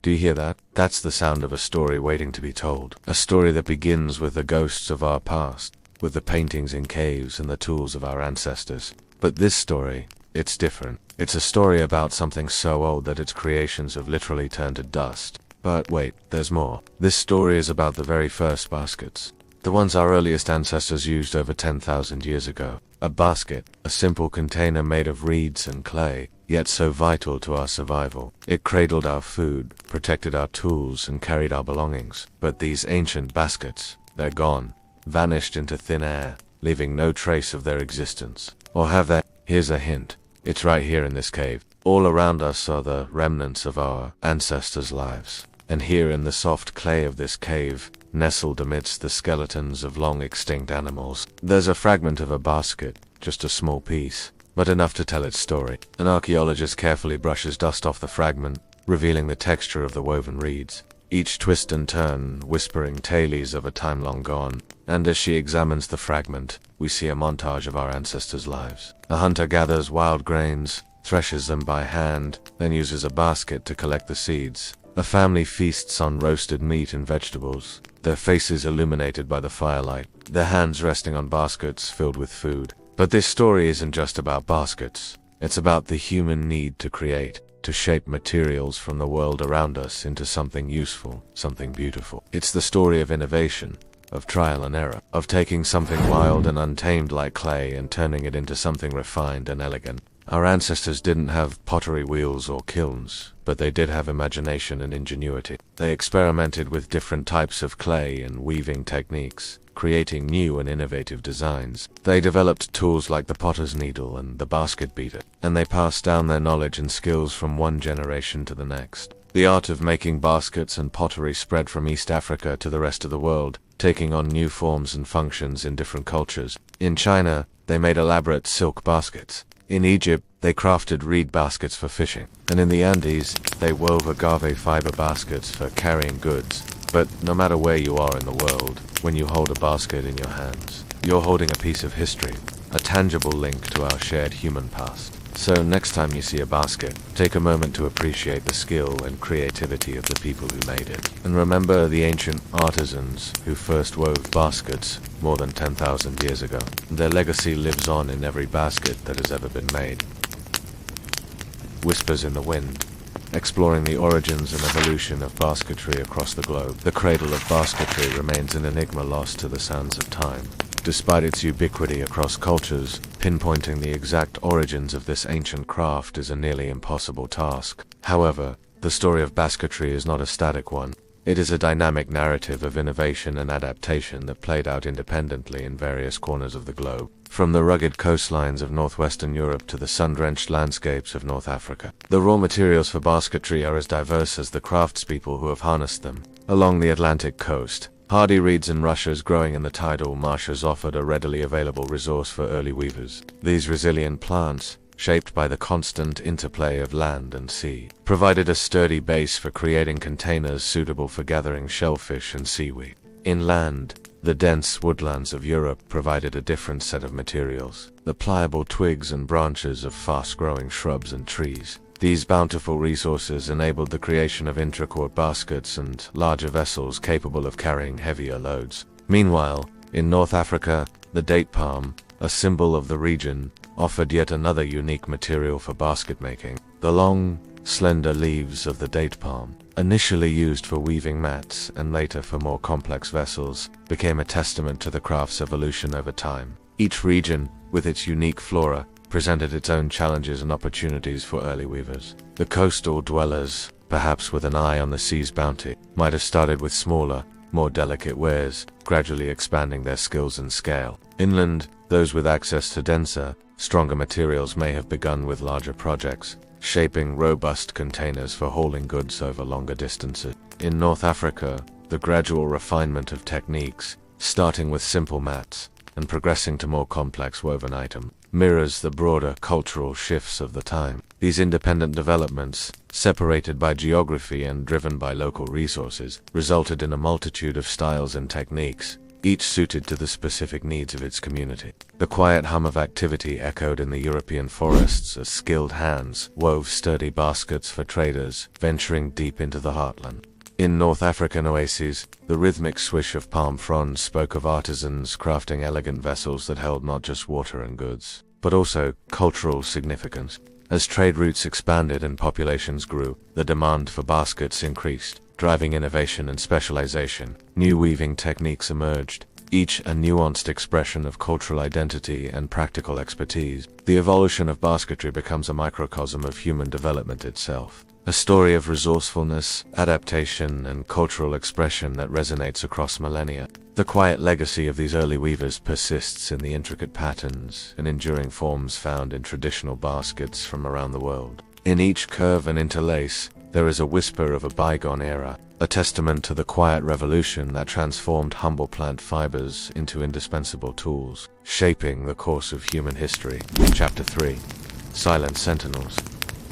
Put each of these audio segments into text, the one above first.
Do you hear that? That's the sound of a story waiting to be told. A story that begins with the ghosts of our past, with the paintings in caves and the tools of our ancestors. But this story, it's different. It's a story about something so old that its creations have literally turned to dust. But wait, there's more. This story is about the very first baskets. The ones our earliest ancestors used over 10,000 years ago. A basket, a simple container made of reeds and clay, yet so vital to our survival. It cradled our food, protected our tools, and carried our belongings. But these ancient baskets, they're gone, vanished into thin air, leaving no trace of their existence. Or have they? Here's a hint. It's right here in this cave. All around us are the remnants of our ancestors' lives. And here in the soft clay of this cave, nestled amidst the skeletons of long-extinct animals, there's a fragment of a basket, just a small piece, but enough to tell its story. An archaeologist carefully brushes dust off the fragment, revealing the texture of the woven reeds, each twist and turn whispering tales of a time long gone. And as she examines the fragment, we see a montage of our ancestors' lives. A hunter gathers wild grains, threshes them by hand, then uses a basket to collect the seeds. A family feasts on roasted meat and vegetables, their faces illuminated by the firelight, their hands resting on baskets filled with food. But this story isn't just about baskets. It's about the human need to create, to shape materials from the world around us into something useful, something beautiful. It's the story of innovation, of trial and error, of taking something wild and untamed like clay and turning it into something refined and elegant. Our ancestors didn't have pottery wheels or kilns, but they did have imagination and ingenuity. They experimented with different types of clay and weaving techniques, creating new and innovative designs. They developed tools like the potter's needle and the basket beater, and they passed down their knowledge and skills from one generation to the next. The art of making baskets and pottery spread from East Africa to the rest of the world, taking on new forms and functions in different cultures. In China, they made elaborate silk baskets. In Egypt, they crafted reed baskets for fishing. And in the Andes, they wove agave fiber baskets for carrying goods. But no matter where you are in the world, when you hold a basket in your hands, you're holding a piece of history, a tangible link to our shared human past. So next time you see a basket, take a moment to appreciate the skill and creativity of the people who made it. And remember the ancient artisans who first wove baskets more than 10,000 years ago. Their legacy lives on in every basket that has ever been made. Whispers in the wind, exploring the origins and evolution of basketry across the globe. The cradle of basketry remains an enigma lost to the sands of time. Despite its ubiquity across cultures, pinpointing the exact origins of this ancient craft is a nearly impossible task. However, the story of basketry is not a static one. It is a dynamic narrative of innovation and adaptation that played out independently in various corners of the globe, from the rugged coastlines of northwestern Europe to the sun-drenched landscapes of North Africa. The raw materials for basketry are as diverse as the craftspeople who have harnessed them. Along the Atlantic coast, hardy reeds and rushes growing in the tidal marshes offered a readily available resource for early weavers. These resilient plants, shaped by the constant interplay of land and sea, provided a sturdy base for creating containers suitable for gathering shellfish and seaweed. Inland, the dense woodlands of Europe provided a different set of materials, the pliable twigs and branches of fast-growing shrubs and trees. These bountiful resources enabled the creation of intricate baskets and larger vessels capable of carrying heavier loads. Meanwhile, in North Africa, the date palm, a symbol of the region, offered yet another unique material for basket making. The long, slender leaves of the date palm, initially used for weaving mats and later for more complex vessels, became a testament to the craft's evolution over time. Each region, with its unique flora, presented its own challenges and opportunities for early weavers. The coastal dwellers, perhaps with an eye on the sea's bounty, might have started with smaller, more delicate wares, gradually expanding their skills and scale. Inland, those with access to denser, stronger materials may have begun with larger projects, shaping robust containers for hauling goods over longer distances. In North Africa, the gradual refinement of techniques, starting with simple mats and progressing to more complex woven items, mirrors the broader cultural shifts of the time. These independent developments, separated by geography and driven by local resources, resulted in a multitude of styles and techniques, each suited to the specific needs of its community. The quiet hum of activity echoed in the European forests as skilled hands wove sturdy baskets for traders venturing deep into the heartland. In North African oases, the rhythmic swish of palm fronds spoke of artisans crafting elegant vessels that held not just water and goods, but also cultural significance. As trade routes expanded and populations grew, the demand for baskets increased, driving innovation and specialization. New weaving techniques emerged, each a nuanced expression of cultural identity and practical expertise. The evolution of basketry becomes a microcosm of human development itself, a story of resourcefulness, adaptation, and cultural expression that resonates across millennia. The quiet legacy of these early weavers persists in the intricate patterns and enduring forms found in traditional baskets from around the world. In each curve and interlace, there is a whisper of a bygone era, a testament to the quiet revolution that transformed humble plant fibers into indispensable tools, shaping the course of human history. Chapter 3. Silent Sentinels.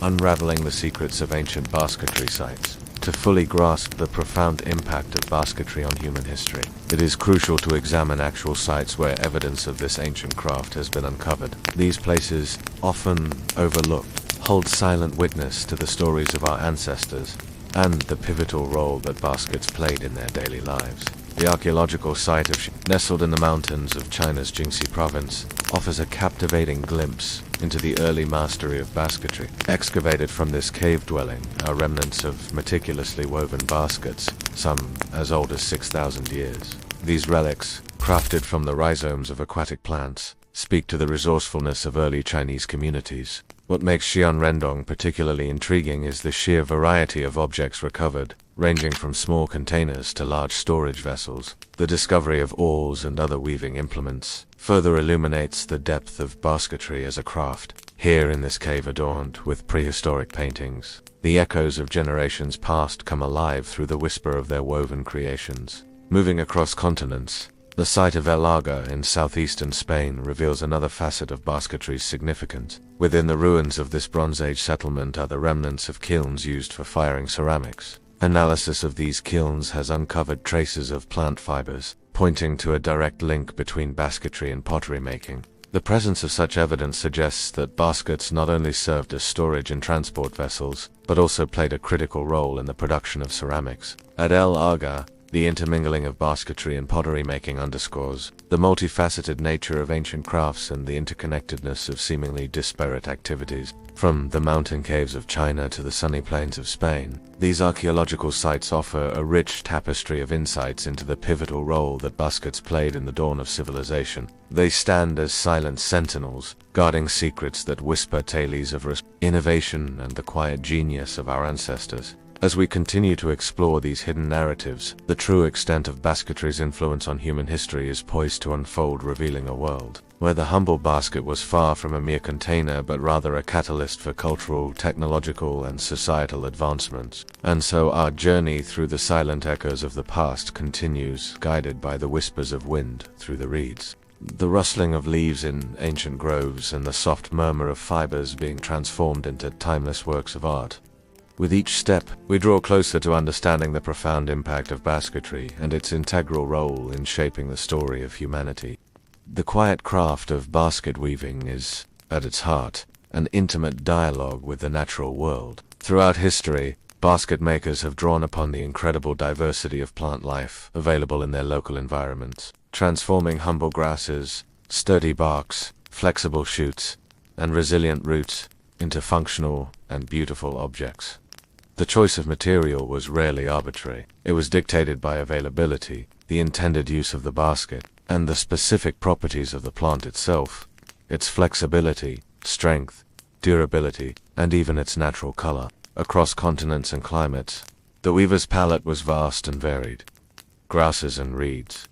Unraveling the secrets of ancient basketry sites. To fully grasp the profound impact of basketry on human history, it is crucial to examine actual sites where evidence of this ancient craft has been uncovered. These places, often overlooked, hold silent witness to the stories of our ancestors and the pivotal role that baskets played in their daily lives. The archaeological site of nestled in the mountains of China's Jingxi province, offers a captivating glimpse into the early mastery of basketry. Excavated from this cave dwelling are remnants of meticulously woven baskets, some as old as 6,000 years. These relics, crafted from the rhizomes of aquatic plants, speak to the resourcefulness of early Chinese communities. What makes Xi'an Rendong particularly intriguing is the sheer variety of objects recovered, ranging from small containers to large storage vessels. The discovery of awls and other weaving implements further illuminates the depth of basketry as a craft. Here in this cave adorned with prehistoric paintings, the echoes of generations past come alive through the whisper of their woven creations. Moving across continents, the site of El Arga in southeastern Spain reveals another facet of basketry's significance. Within the ruins of this Bronze Age settlement are the remnants of kilns used for firing ceramics. Analysis of these kilns has uncovered traces of plant fibers, pointing to a direct link between basketry and pottery making. The presence of such evidence suggests that baskets not only served as storage and transport vessels, but also played a critical role in the production of ceramics. At El Arga, the intermingling of basketry and pottery making underscores the multifaceted nature of ancient crafts and the interconnectedness of seemingly disparate activities. From the mountain caves of China to the sunny plains of Spain, these archaeological sites offer a rich tapestry of insights into the pivotal role that baskets played in the dawn of civilization. They stand as silent sentinels, guarding secrets that whisper tales of innovation and the quiet genius of our ancestors. As we continue to explore these hidden narratives, the true extent of basketry's influence on human history is poised to unfold, revealing a world where the humble basket was far from a mere container but rather a catalyst for cultural, technological, and societal advancements. And so our journey through the silent echoes of the past continues, guided by the whispers of wind through the reeds, the rustling of leaves in ancient groves, and the soft murmur of fibers being transformed into timeless works of art. With each step, we draw closer to understanding the profound impact of basketry and its integral role in shaping the story of humanity. The quiet craft of basket weaving is, at its heart, an intimate dialogue with the natural world. Throughout history, basket makers have drawn upon the incredible diversity of plant life available in their local environments, transforming humble grasses, sturdy barks, flexible shoots, and resilient roots into functional and beautiful objects. The choice of material was rarely arbitrary. It was dictated by availability, the intended use of the basket, and the specific properties of the plant itself, its flexibility, strength, durability, and even its natural color. Across continents and climates, the weaver's palette was vast and varied. Grasses and reeds.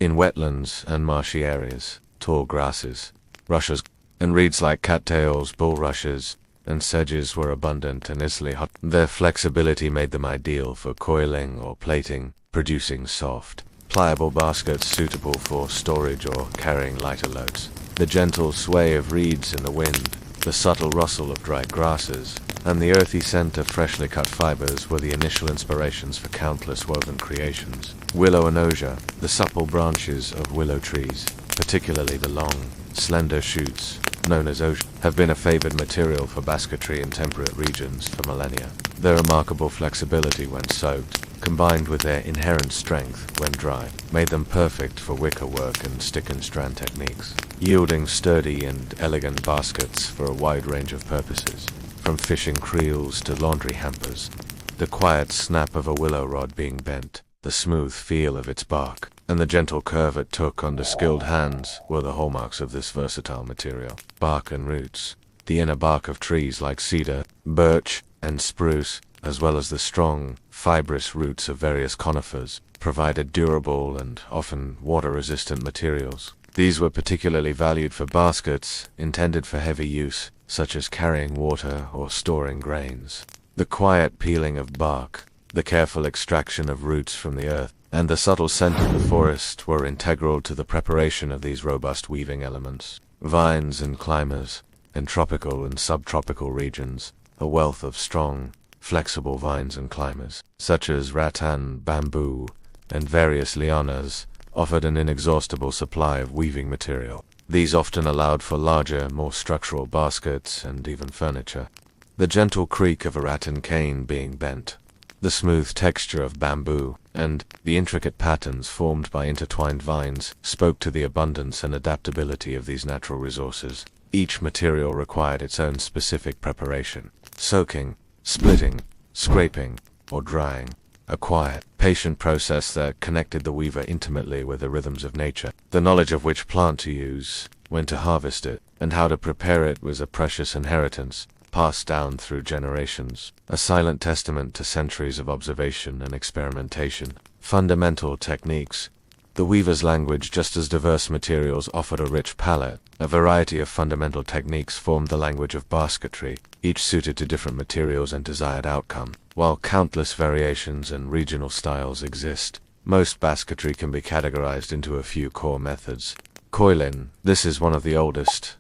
In wetlands and marshy areas, tall grasses, rushes, and reeds like cattails, bulrushes, and sedges were abundant and easily hot. Their flexibility made them ideal for coiling or plating, producing soft, pliable baskets suitable for storage or carrying lighter loads. The gentle sway of reeds in the wind, the subtle rustle of dry grasses, and the earthy scent of freshly cut fibers were the initial inspirations for countless woven creations. Willow and osier, the supple branches of willow trees, particularly the long, slender shoots, known as osier, have been a favored material for basketry in temperate regions for millennia. Their remarkable flexibility when soaked, combined with their inherent strength when dry, made them perfect for wicker work and stick-and-strand techniques, yielding sturdy and elegant baskets for a wide range of purposes, from fishing creels to laundry hampers. The quiet snap of a willow rod being bent, the smooth feel of its bark, and the gentle curve it took under skilled hands were the hallmarks of this versatile material. Bark and roots. The inner bark of trees like cedar, birch, and spruce, as well as the strong, fibrous roots of various conifers, provided durable and often water-resistant materials. These were particularly valued for baskets intended for heavy use, such as carrying water or storing grains. The quiet peeling of bark, the careful extraction of roots from the earth, and the subtle scent of the forest were integral to the preparation of these robust weaving elements. Vines and climbers, in tropical and subtropical regions, a wealth of strong, flexible vines and climbers, such as rattan, bamboo, and various lianas, offered an inexhaustible supply of weaving material. These often allowed for larger, more structural baskets and even furniture. The gentle creak of a rattan cane being bent, the smooth texture of bamboo, and the intricate patterns formed by intertwined vines spoke to the abundance and adaptability of these natural resources. Each material required its own specific preparation: soaking, splitting, scraping, or drying. A quiet, patient process that connected the weaver intimately with the rhythms of nature. The knowledge of which plant to use, when to harvest it, and how to prepare it was a precious inheritance, passed down through generations, a silent testament to centuries of observation and experimentation. Fundamental techniques. The weaver's language, just as diverse materials offered a rich palette, a variety of fundamental techniques formed the language of basketry, each suited to different materials and desired outcome. While countless variations and regional styles exist, most basketry can be categorized into a few core methods. Coiling. This is one of the oldest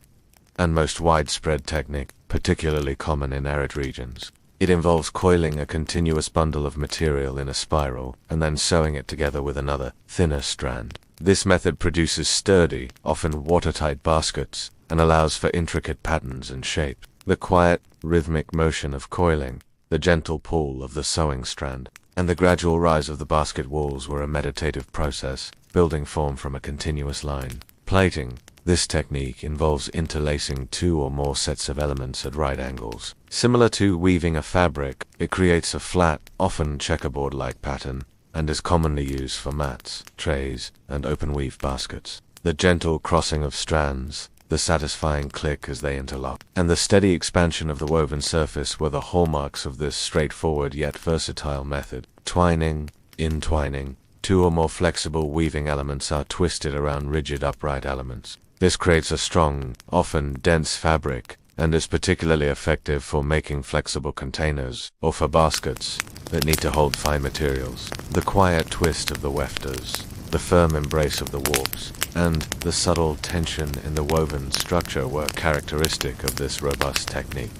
and most widespread technique, particularly common in arid regions. It involves coiling a continuous bundle of material in a spiral and then sewing it together with another, thinner strand. This method produces sturdy, often watertight baskets and allows for intricate patterns and shapes. The quiet, rhythmic motion of coiling, the gentle pull of the sewing strand, and the gradual rise of the basket walls were a meditative process, building form from a continuous line. Plating. This technique involves interlacing two or more sets of elements at right angles. Similar to weaving a fabric, it creates a flat, often checkerboard-like pattern, and is commonly used for mats, trays, and open-weave baskets. The gentle crossing of strands, the satisfying click as they interlock, and the steady expansion of the woven surface were the hallmarks of this straightforward yet versatile method. Twining, intwining. Two or more flexible weaving elements are twisted around rigid upright elements. This creates a strong, often dense fabric, and is particularly effective for making flexible containers, or for baskets that need to hold fine materials. The quiet twist of the wefters, the firm embrace of the warps, and the subtle tension in the woven structure were characteristic of this robust technique.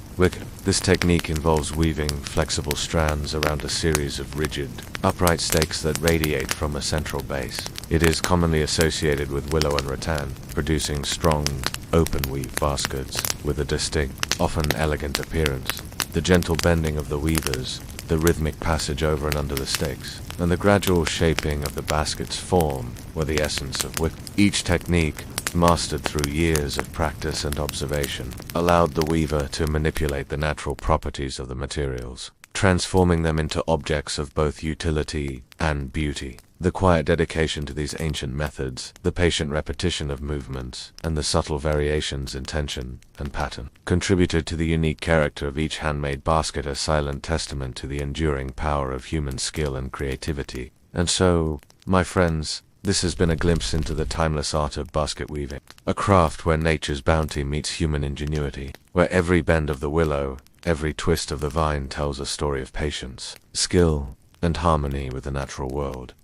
This technique involves weaving flexible strands around a series of rigid, upright stakes that radiate from a central base. It is commonly associated with willow and rattan, producing strong, open-weave baskets with a distinct, often elegant appearance. The gentle bending of the weavers, the rhythmic passage over and under the stakes, and the gradual shaping of the basket's form were the essence of wick. Each technique, mastered through years of practice and observation, allowed the weaver to manipulate the natural properties of the materials, transforming them into objects of both utility and beauty. The quiet dedication to these ancient methods, the patient repetition of movements, and the subtle variations in tension and pattern contributed to the unique character of each handmade basket, a silent testament to the enduring power of human skill and creativity. And so, my friends, this has been a glimpse into the timeless art of basket weaving, a craft where nature's bounty meets human ingenuity, where every bend of the willow, every twist of the vine tells a story of patience, skill, and harmony with the natural world.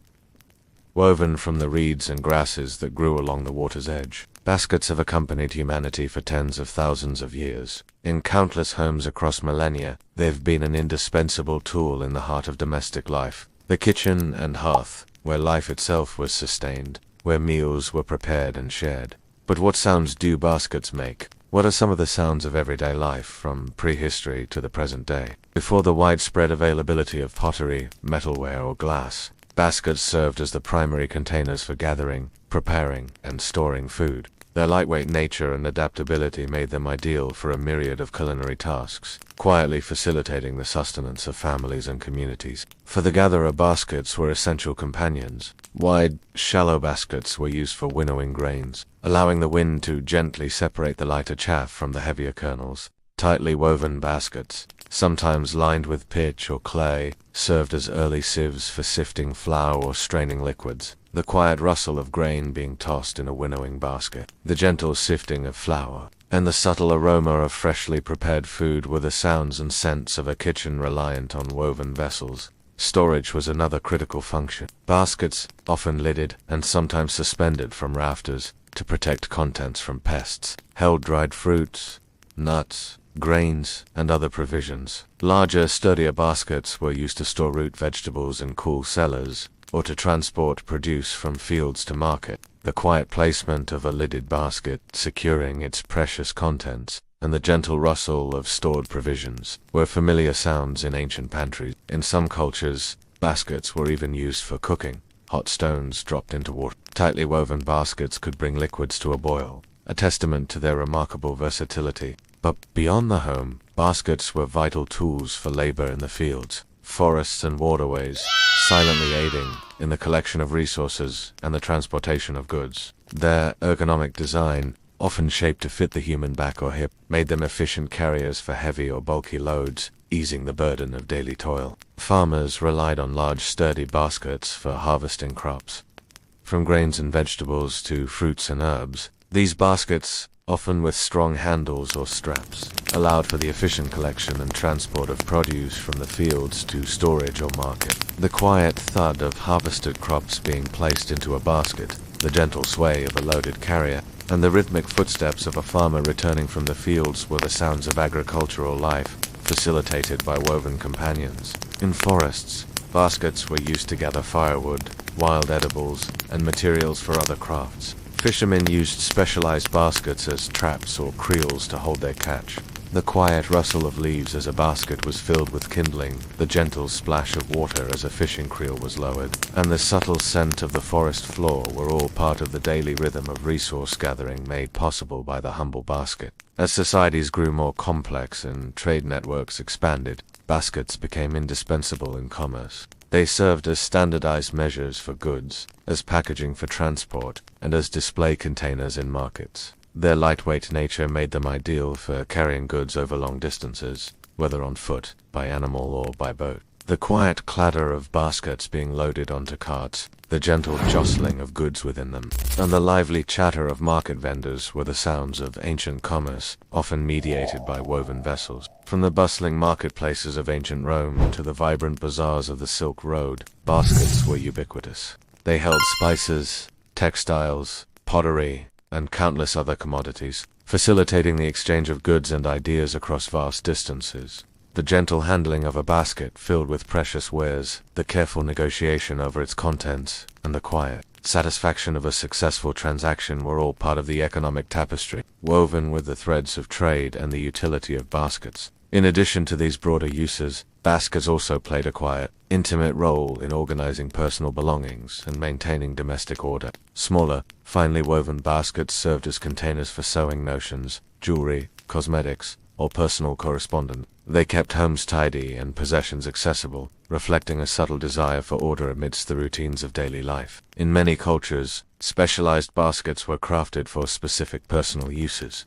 woven from the reeds and grasses that grew along the water's edge. Baskets have accompanied humanity for tens of thousands of years. In countless homes across millennia, they've been an indispensable tool in the heart of domestic life. The kitchen and hearth, where life itself was sustained, where meals were prepared and shared. But what sounds do baskets make? What are some of the sounds of everyday life, from prehistory to the present day? Before the widespread availability of pottery, metalware, or glass, baskets served as the primary containers for gathering, preparing, and storing food. Their lightweight nature and adaptability made them ideal for a myriad of culinary tasks, quietly facilitating the sustenance of families and communities. For the gatherer, baskets were essential companions. Wide, shallow baskets were used for winnowing grains, allowing the wind to gently separate the lighter chaff from the heavier kernels. Tightly woven baskets, sometimes lined with pitch or clay, served as early sieves for sifting flour or straining liquids. The quiet rustle of grain being tossed in a winnowing basket, the gentle sifting of flour, and the subtle aroma of freshly prepared food were the sounds and scents of a kitchen reliant on woven vessels. Storage was another critical function. Baskets, often lidded and sometimes suspended from rafters to protect contents from pests, held dried fruits, nuts, grains, and other provisions. Larger, sturdier baskets were used to store root vegetables in cool cellars, or to transport produce from fields to market. The quiet placement of a lidded basket, securing its precious contents, and the gentle rustle of stored provisions were familiar sounds in ancient pantries. In some cultures, baskets were even used for cooking. Hot stones dropped into water. Tightly woven baskets could bring liquids to a boil, a testament to their remarkable versatility. But beyond the home, baskets were vital tools for labor in the fields, forests, and waterways, silently aiding in the collection of resources and the transportation of goods. Their ergonomic design, often shaped to fit the human back or hip, made them efficient carriers for heavy or bulky loads, easing the burden of daily toil. Farmers relied on large, sturdy baskets for harvesting crops. From grains and vegetables to fruits and herbs, these baskets, often with strong handles or straps, allowed for the efficient collection and transport of produce from the fields to storage or market. The quiet thud of harvested crops being placed into a basket, the gentle sway of a loaded carrier, and the rhythmic footsteps of a farmer returning from the fields were the sounds of agricultural life, facilitated by woven companions. In forests, baskets were used to gather firewood, wild edibles, and materials for other crafts. Fishermen used specialized baskets as traps or creels to hold their catch. The quiet rustle of leaves as a basket was filled with kindling, the gentle splash of water as a fishing creel was lowered, and the subtle scent of the forest floor were all part of the daily rhythm of resource gathering made possible by the humble basket. As societies grew more complex and trade networks expanded, baskets became indispensable in commerce. They served as standardized measures for goods, as packaging for transport, and as display containers in markets. Their lightweight nature made them ideal for carrying goods over long distances, whether on foot, by animal, or by boat. The quiet clatter of baskets being loaded onto carts, the gentle jostling of goods within them, and the lively chatter of market vendors were the sounds of ancient commerce, often mediated by woven vessels. From the bustling marketplaces of ancient Rome to the vibrant bazaars of the Silk Road, baskets were ubiquitous. They held spices, textiles, pottery, and countless other commodities, facilitating the exchange of goods and ideas across vast distances. The gentle handling of a basket filled with precious wares, the careful negotiation over its contents, and the quiet satisfaction of a successful transaction were all part of the economic tapestry, woven with the threads of trade and the utility of baskets. In addition to these broader uses, baskets also played a quiet, intimate role in organizing personal belongings and maintaining domestic order. Smaller, finely woven baskets served as containers for sewing notions, jewelry, cosmetics, or personal correspondence. They kept homes tidy and possessions accessible, reflecting a subtle desire for order amidst the routines of daily life. In many cultures, specialized baskets were crafted for specific personal uses.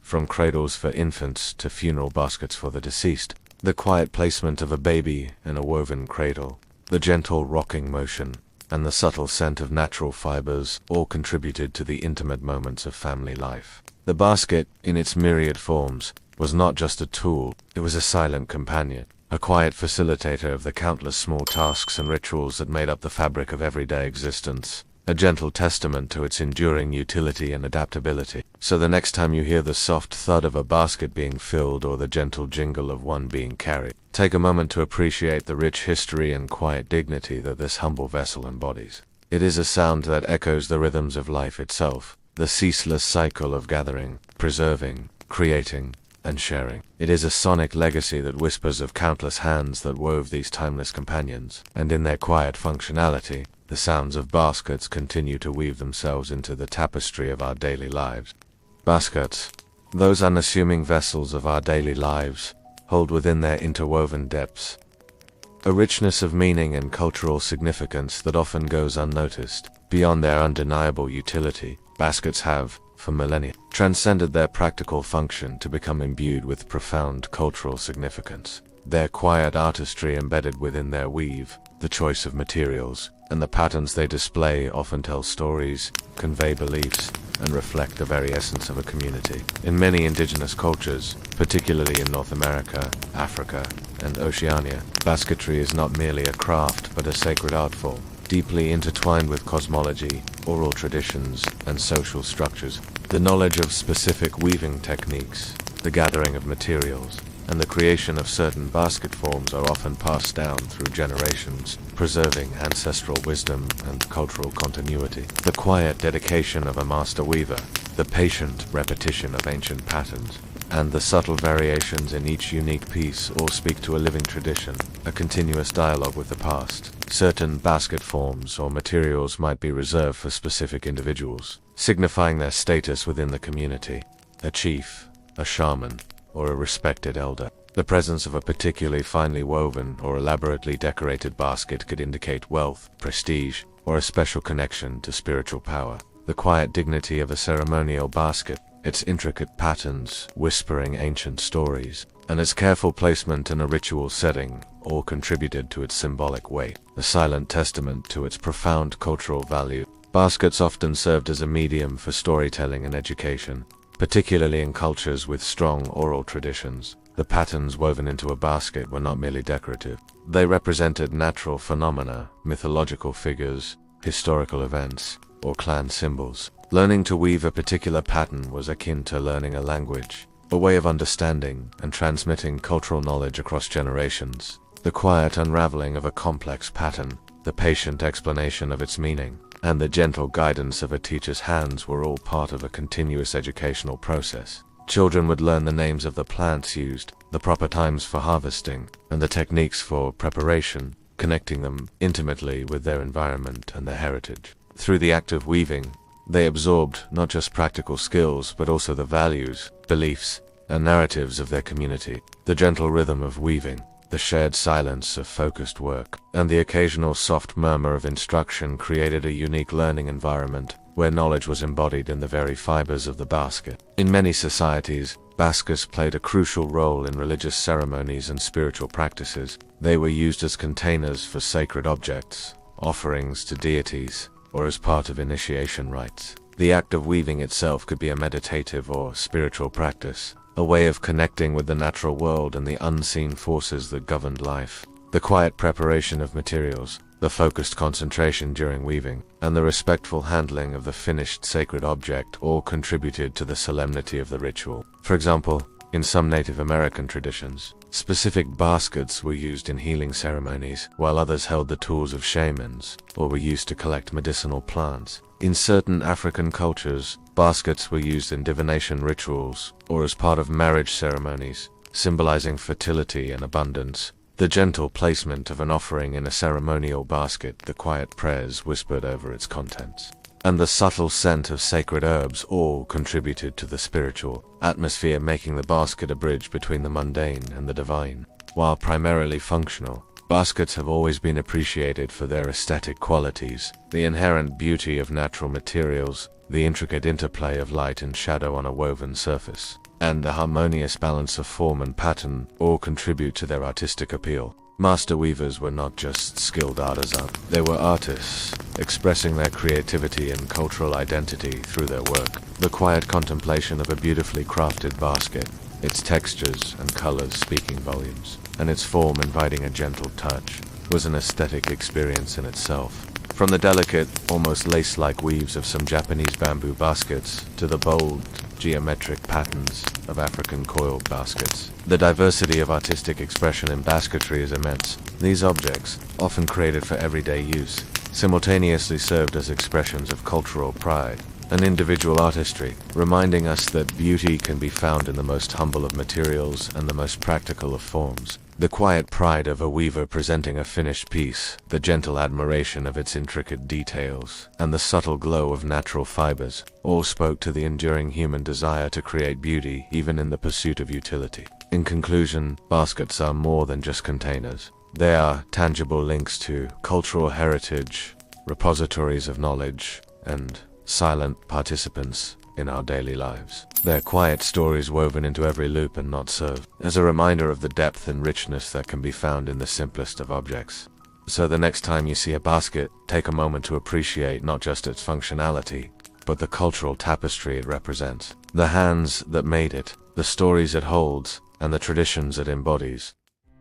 From cradles for infants to funeral baskets for the deceased, the quiet placement of a baby in a woven cradle, the gentle rocking motion, and the subtle scent of natural fibers all contributed to the intimate moments of family life. The basket, in its myriad forms, was not just a tool, it was a silent companion. a quiet facilitator of the countless small tasks and rituals that made up the fabric of everyday existence, a gentle testament to its enduring utility and adaptability. So the next time you hear the soft thud of a basket being filled or the gentle jingle of one being carried, take a moment to appreciate the rich history and quiet dignity that this humble vessel embodies. It is a sound that echoes the rhythms of life itself, the ceaseless cycle of gathering, preserving, creating, and sharing. It is a sonic legacy that whispers of countless hands that wove these timeless companions, and in their quiet functionality, the sounds of baskets continue to weave themselves into the tapestry of our daily lives. Baskets, those unassuming vessels of our daily lives, hold within their interwoven depths a richness of meaning and cultural significance that often goes unnoticed. Beyond their undeniable utility, baskets have, for millennia, transcended their practical function to become imbued with profound cultural significance. Their quiet artistry embedded within their weave, the choice of materials, and the patterns they display often tell stories, convey beliefs, and reflect the very essence of a community. In many indigenous cultures, particularly in North America, Africa, and Oceania, basketry is not merely a craft but a sacred art form, deeply intertwined with cosmology, oral traditions, and social structures. The knowledge of specific weaving techniques, the gathering of materials, and the creation of certain basket forms are often passed down through generations, preserving ancestral wisdom and cultural continuity. The quiet dedication of a master weaver, the patient repetition of ancient patterns, and the subtle variations in each unique piece all speak to a living tradition, a continuous dialogue with the past. Certain basket forms or materials might be reserved for specific individuals, signifying their status within the community: a chief, a shaman, or a respected elder. The presence of a particularly finely woven or elaborately decorated basket could indicate wealth, prestige, or a special connection to spiritual power. The quiet dignity of a ceremonial basket, its intricate patterns whispering ancient stories, and its careful placement in a ritual setting all contributed to its symbolic weight, a silent testament to its profound cultural value. Baskets often served as a medium for storytelling and education, particularly in cultures with strong oral traditions. The patterns woven into a basket were not merely decorative. They represented natural phenomena, mythological figures, historical events, or clan symbols. Learning to weave a particular pattern was akin to learning a language, a way of understanding and transmitting cultural knowledge across generations. The quiet unraveling of a complex pattern, the patient explanation of its meaning, and the gentle guidance of a teacher's hands were all part of a continuous educational process. Children would learn the names of the plants used, the proper times for harvesting, and the techniques for preparation, connecting them intimately with their environment and their heritage. Through the act of weaving, they absorbed not just practical skills but also the values, beliefs, and narratives of their community. The gentle rhythm of weaving, the shared silence of focused work, and the occasional soft murmur of instruction created a unique learning environment where knowledge was embodied in the very fibers of the basket. In many societies, baskets played a crucial role in religious ceremonies and spiritual practices. They were used as containers for sacred objects, offerings to deities, or as part of initiation rites. The act of weaving itself could be a meditative or spiritual practice, a way of connecting with the natural world and the unseen forces that governed life. The quiet preparation of materials, the focused concentration during weaving, and the respectful handling of the finished sacred object all contributed to the solemnity of the ritual. For example, in some Native American traditions, specific baskets were used in healing ceremonies, while others held the tools of shamans, or were used to collect medicinal plants. In certain African cultures, baskets were used in divination rituals, or as part of marriage ceremonies, symbolizing fertility and abundance. The gentle placement of an offering in a ceremonial basket, the quiet prayers whispered over its contents, and the subtle scent of sacred herbs all contributed to the spiritual atmosphere, making the basket a bridge between the mundane and the divine. While primarily functional, baskets have always been appreciated for their aesthetic qualities, the inherent beauty of natural materials, the intricate interplay of light and shadow on a woven surface, and the harmonious balance of form and pattern all contribute to their artistic appeal. Master weavers were not just skilled artisans, they were artists, expressing their creativity and cultural identity through their work. The quiet contemplation of a beautifully crafted basket, its textures and colors speaking volumes. and its form inviting a gentle touch, was an aesthetic experience in itself. From the delicate, almost lace-like weaves of some Japanese bamboo baskets to the bold, geometric patterns of African coiled baskets, the diversity of artistic expression in basketry is immense. These objects, often created for everyday use, simultaneously served as expressions of cultural pride and individual artistry, reminding us that beauty can be found in the most humble of materials and the most practical of forms. The quiet pride of a weaver presenting a finished piece, the gentle admiration of its intricate details, and the subtle glow of natural fibers, all spoke to the enduring human desire to create beauty even in the pursuit of utility. In conclusion, baskets are more than just containers. They are tangible links to cultural heritage, repositories of knowledge, and silent participants in our daily lives. Their quiet stories woven into every loop and knot serve as a reminder of the depth and richness that can be found in the simplest of objects. So the next time you see a basket, take a moment to appreciate not just its functionality, but the cultural tapestry it represents, the hands that made it, the stories it holds, and the traditions it embodies.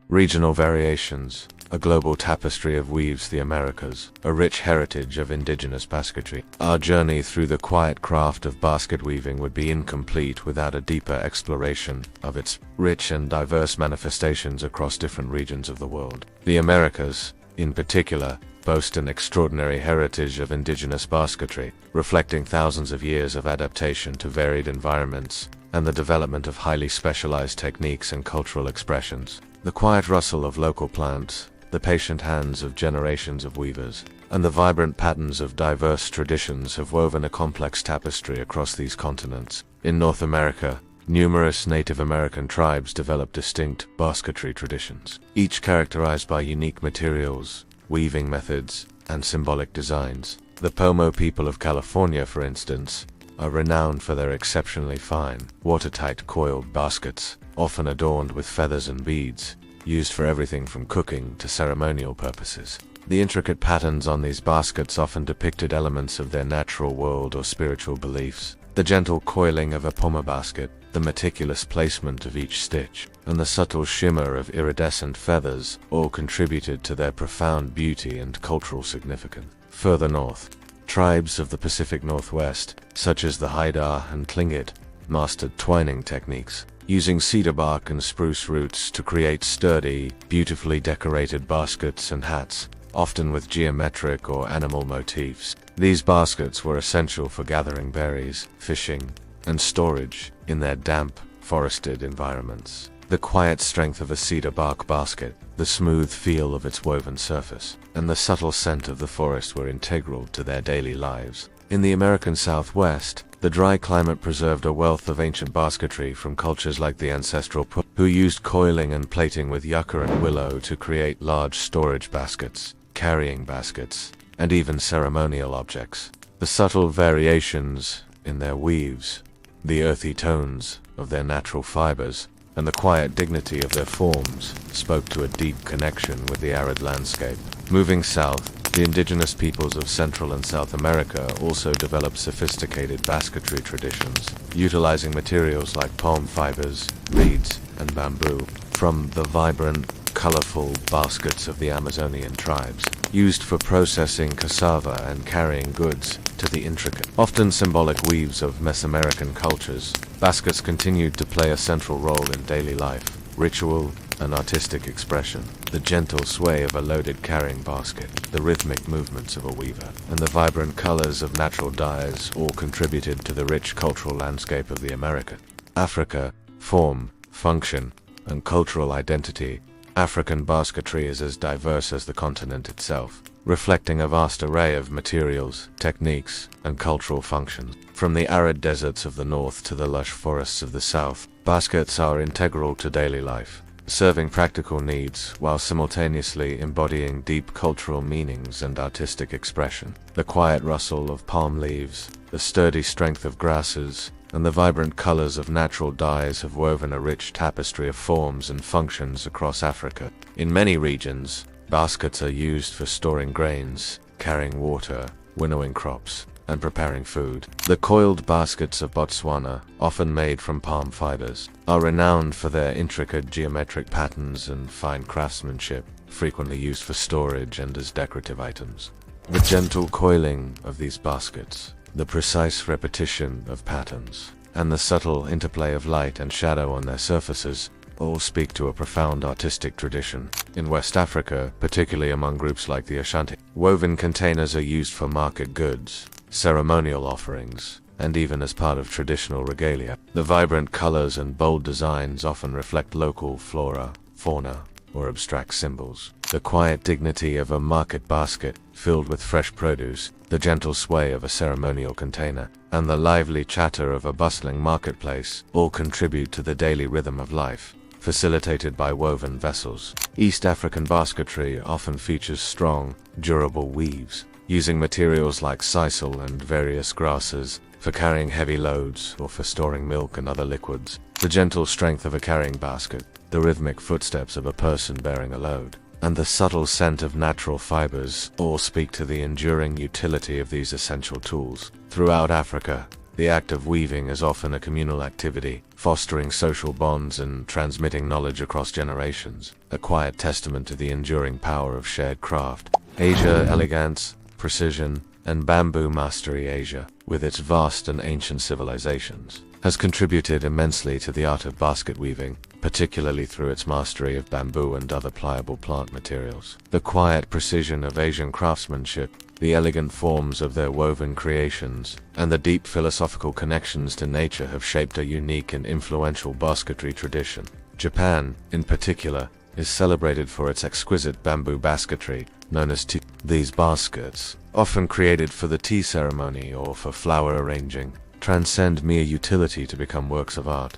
Regional variations, a global tapestry of weaves the Americas, a rich heritage of indigenous basketry. Our journey through the quiet craft of basket weaving would be incomplete without a deeper exploration of its rich and diverse manifestations across different regions of the world. The Americas, in particular, boast an extraordinary heritage of indigenous basketry, reflecting thousands of years of adaptation to varied environments and the development of highly specialized techniques and cultural expressions. The quiet rustle of local plants, the patient hands of generations of weavers, and the vibrant patterns of diverse traditions have woven a complex tapestry across these continents. In North America, numerous Native American tribes developed distinct basketry traditions, each characterized by unique materials, weaving methods, and symbolic designs. The Pomo people of California, for instance, are renowned for their exceptionally fine, watertight coiled baskets, often adorned with feathers and beads, used for everything from cooking to ceremonial purposes. The intricate patterns on these baskets often depicted elements of their natural world or spiritual beliefs. The gentle coiling of a Pomo basket, the meticulous placement of each stitch, and the subtle shimmer of iridescent feathers all contributed to their profound beauty and cultural significance. Further north, tribes of the Pacific Northwest, such as the Haida and Tlingit, mastered twining techniques, using cedar bark and spruce roots to create sturdy, beautifully decorated baskets and hats, often with geometric or animal motifs. These baskets were essential for gathering berries, fishing, and storage in their damp, forested environments. The quiet strength of a cedar bark basket, the smooth feel of its woven surface, and the subtle scent of the forest were integral to their daily lives. In the American Southwest, the dry climate preserved a wealth of ancient basketry from cultures like the ancestral who used coiling and plating with yucca and willow to create large storage baskets, carrying baskets, and even ceremonial objects. The subtle variations in their weaves, the earthy tones of their natural fibers, and the quiet dignity of their forms spoke to a deep connection with the arid landscape. Moving south, the indigenous peoples of Central and South America also developed sophisticated basketry traditions, utilizing materials like palm fibers, reeds, and bamboo, from the vibrant, colorful baskets of the Amazonian tribes, used for processing cassava and carrying goods, to the intricate, often symbolic weaves of Mesoamerican cultures. Baskets continued to play a central role in daily life, ritual, and artistic expression. The gentle sway of a loaded carrying basket, the rhythmic movements of a weaver, and the vibrant colors of natural dyes all contributed to the rich cultural landscape of the Americas. Africa, form, function, and cultural identity. African basketry is as diverse as the continent itself, reflecting a vast array of materials, techniques, and cultural functions. From the arid deserts of the north to the lush forests of the south, baskets are integral to daily life, serving practical needs while simultaneously embodying deep cultural meanings and artistic expression. The quiet rustle of palm leaves, the sturdy strength of grasses, and the vibrant colors of natural dyes have woven a rich tapestry of forms and functions across Africa. In many regions, baskets are used for storing grains, carrying water, winnowing crops, and preparing food. The coiled baskets of Botswana, often made from palm fibers, are renowned for their intricate geometric patterns and fine craftsmanship, frequently used for storage and as decorative items. The gentle coiling of these baskets, the precise repetition of patterns, and the subtle interplay of light and shadow on their surfaces all speak to a profound artistic tradition. In West Africa, particularly among groups like the Ashanti, woven containers are used for market goods, ceremonial offerings, and even as part of traditional regalia. The vibrant colors and bold designs often reflect local flora, fauna, or abstract symbols. The quiet dignity of a market basket filled with fresh produce, the gentle sway of a ceremonial container, and the lively chatter of a bustling marketplace all contribute to the daily rhythm of life, facilitated by woven vessels. East African basketry often features strong, durable weaves, using materials like sisal and various grasses for carrying heavy loads or for storing milk and other liquids. The gentle strength of a carrying basket, the rhythmic footsteps of a person bearing a load, and the subtle scent of natural fibers all speak to the enduring utility of these essential tools. Throughout Africa, the act of weaving is often a communal activity, fostering social bonds and transmitting knowledge across generations, a quiet testament to the enduring power of shared craft. Asia, elegance, precision, and bamboo mastery. Asia, with its vast and ancient civilizations, has contributed immensely to the art of basket weaving, particularly through its mastery of bamboo and other pliable plant materials. The quiet precision of Asian craftsmanship, the elegant forms of their woven creations, and the deep philosophical connections to nature have shaped a unique and influential basketry tradition. Japan, in particular, is celebrated for its exquisite bamboo basketry, known as tea. These baskets, often created for the tea ceremony or for flower arranging, transcend mere utility to become works of art.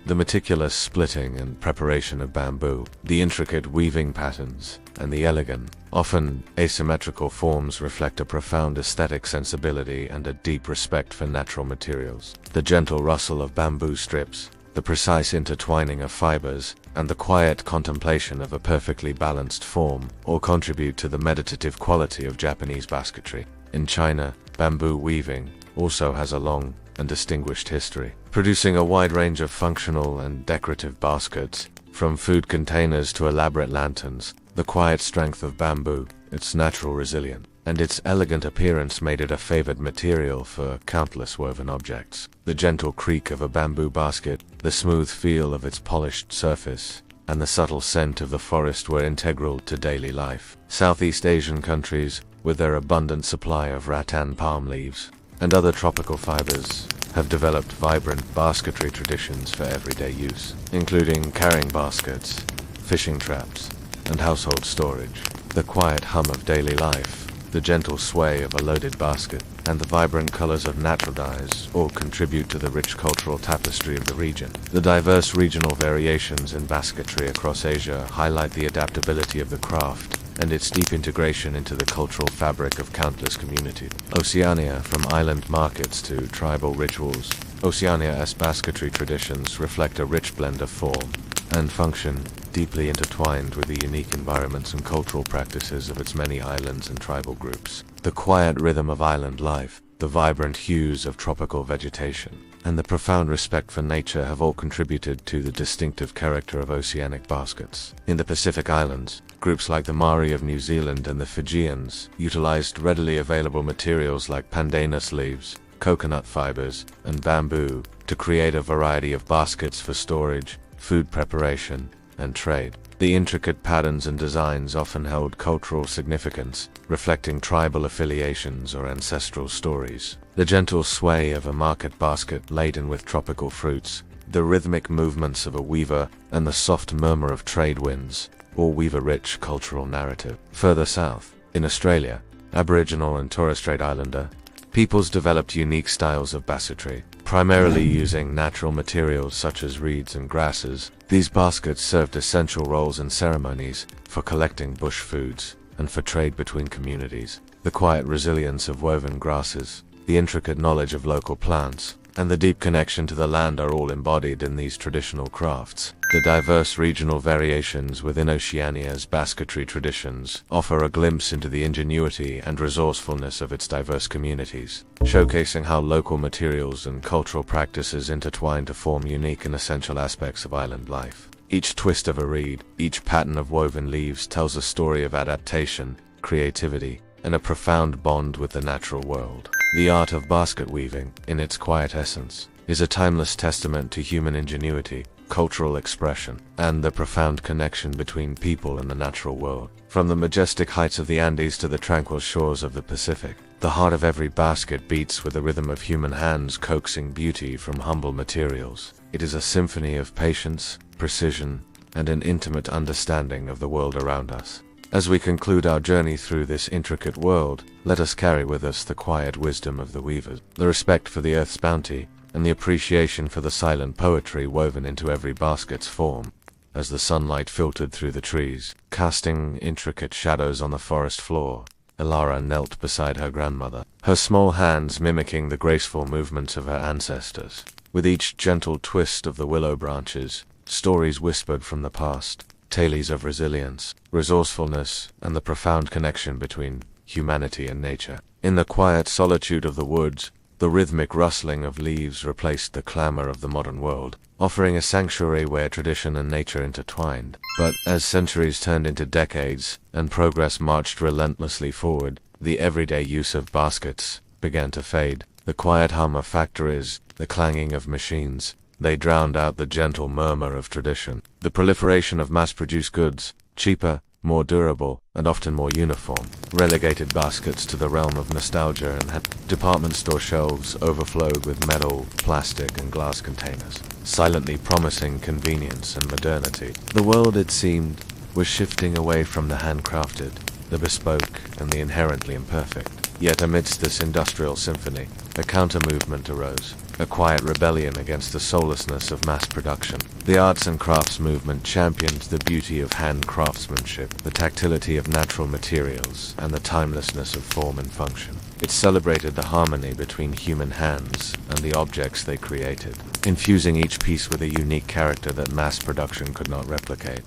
The meticulous splitting and preparation of bamboo, the intricate weaving patterns, and the elegant, often asymmetrical forms reflect a profound aesthetic sensibility and a deep respect for natural materials. The gentle rustle of bamboo strips, the precise intertwining of fibers, and the quiet contemplation of a perfectly balanced form all contribute to the meditative quality of Japanese basketry. In China, bamboo weaving also has a long and distinguished history, producing a wide range of functional and decorative baskets, from food containers to elaborate lanterns. The quiet strength of bamboo, its natural resilience, and its elegant appearance made it a favored material for countless woven objects. The gentle creak of a bamboo basket, the smooth feel of its polished surface, and the subtle scent of the forest were integral to daily life. Southeast Asian countries, with their abundant supply of rattan palm leaves and other tropical fibers, have developed vibrant basketry traditions for everyday use, including carrying baskets, fishing traps, and household storage. The quiet hum of daily life, the gentle sway of a loaded basket, and the vibrant colors of natural dyes all contribute to the rich cultural tapestry of the region. The diverse regional variations in basketry across Asia highlight the adaptability of the craft and its deep integration into the cultural fabric of countless communities. Oceania, from island markets to tribal rituals, Oceania's basketry traditions reflect a rich blend of form and function, deeply intertwined with the unique environments and cultural practices of its many islands and tribal groups. The quiet rhythm of island life, the vibrant hues of tropical vegetation, and the profound respect for nature have all contributed to the distinctive character of oceanic baskets. In the Pacific Islands, groups like the Maori of New Zealand and the Fijians utilized readily available materials like pandanus leaves, coconut fibers, and bamboo to create a variety of baskets for storage, food preparation, and trade. The intricate patterns and designs often held cultural significance, reflecting tribal affiliations or ancestral stories. The gentle sway of a market basket laden with tropical fruits, the rhythmic movements of a weaver, and the soft murmur of trade winds all weave a rich cultural narrative. Further south, in Australia, Aboriginal and Torres Strait Islander peoples developed unique styles of basketry, primarily using natural materials such as reeds and grasses. These baskets served essential roles in ceremonies, for collecting bush foods, and for trade between communities. The quiet resilience of woven grasses, the intricate knowledge of local plants, and the deep connection to the land are all embodied in these traditional crafts. The diverse regional variations within Oceania's basketry traditions offer a glimpse into the ingenuity and resourcefulness of its diverse communities, showcasing how local materials and cultural practices intertwine to form unique and essential aspects of island life. Each twist of a reed, each pattern of woven leaves tells a story of adaptation, creativity, and a profound bond with the natural world. The art of basket weaving, in its quiet essence, is a timeless testament to human ingenuity, cultural expression, and the profound connection between people and the natural world. From the majestic heights of the Andes to the tranquil shores of the Pacific, the heart of every basket beats with the rhythm of human hands coaxing beauty from humble materials. It is a symphony of patience, precision, and an intimate understanding of the world around us. As we conclude our journey through this intricate world, let us carry with us the quiet wisdom of the weavers, the respect for the earth's bounty, and the appreciation for the silent poetry woven into every basket's form. As the sunlight filtered through the trees, casting intricate shadows on the forest floor, Elara knelt beside her grandmother, her small hands mimicking the graceful movements of her ancestors. With each gentle twist of the willow branches, stories whispered from the past, tales of resilience, resourcefulness, and the profound connection between humanity and nature. In the quiet solitude of the woods, the rhythmic rustling of leaves replaced the clamor of the modern world, offering a sanctuary where tradition and nature intertwined. But as centuries turned into decades, and progress marched relentlessly forward, the everyday use of baskets began to fade. The quiet hum of factories, the clanging of machines, they drowned out the gentle murmur of tradition. The proliferation of mass-produced goods, cheaper, more durable, and often more uniform, relegated baskets to the realm of nostalgia and had department store shelves overflowed with metal, plastic, and glass containers, silently promising convenience and modernity. The world, it seemed, was shifting away from the handcrafted, the bespoke, and the inherently imperfect. Yet amidst this industrial symphony, a counter-movement arose, a quiet rebellion against the soullessness of mass production. The arts and crafts movement championed the beauty of hand craftsmanship, the tactility of natural materials, and the timelessness of form and function. It celebrated the harmony between human hands and the objects they created, infusing each piece with a unique character that mass production could not replicate.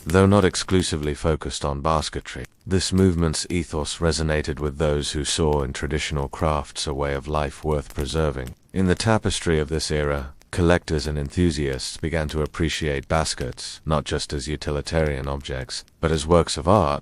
Though not exclusively focused on basketry, this movement's ethos resonated with those who saw in traditional crafts a way of life worth preserving. In the tapestry of this era, collectors and enthusiasts began to appreciate baskets not just as utilitarian objects, but as works of art.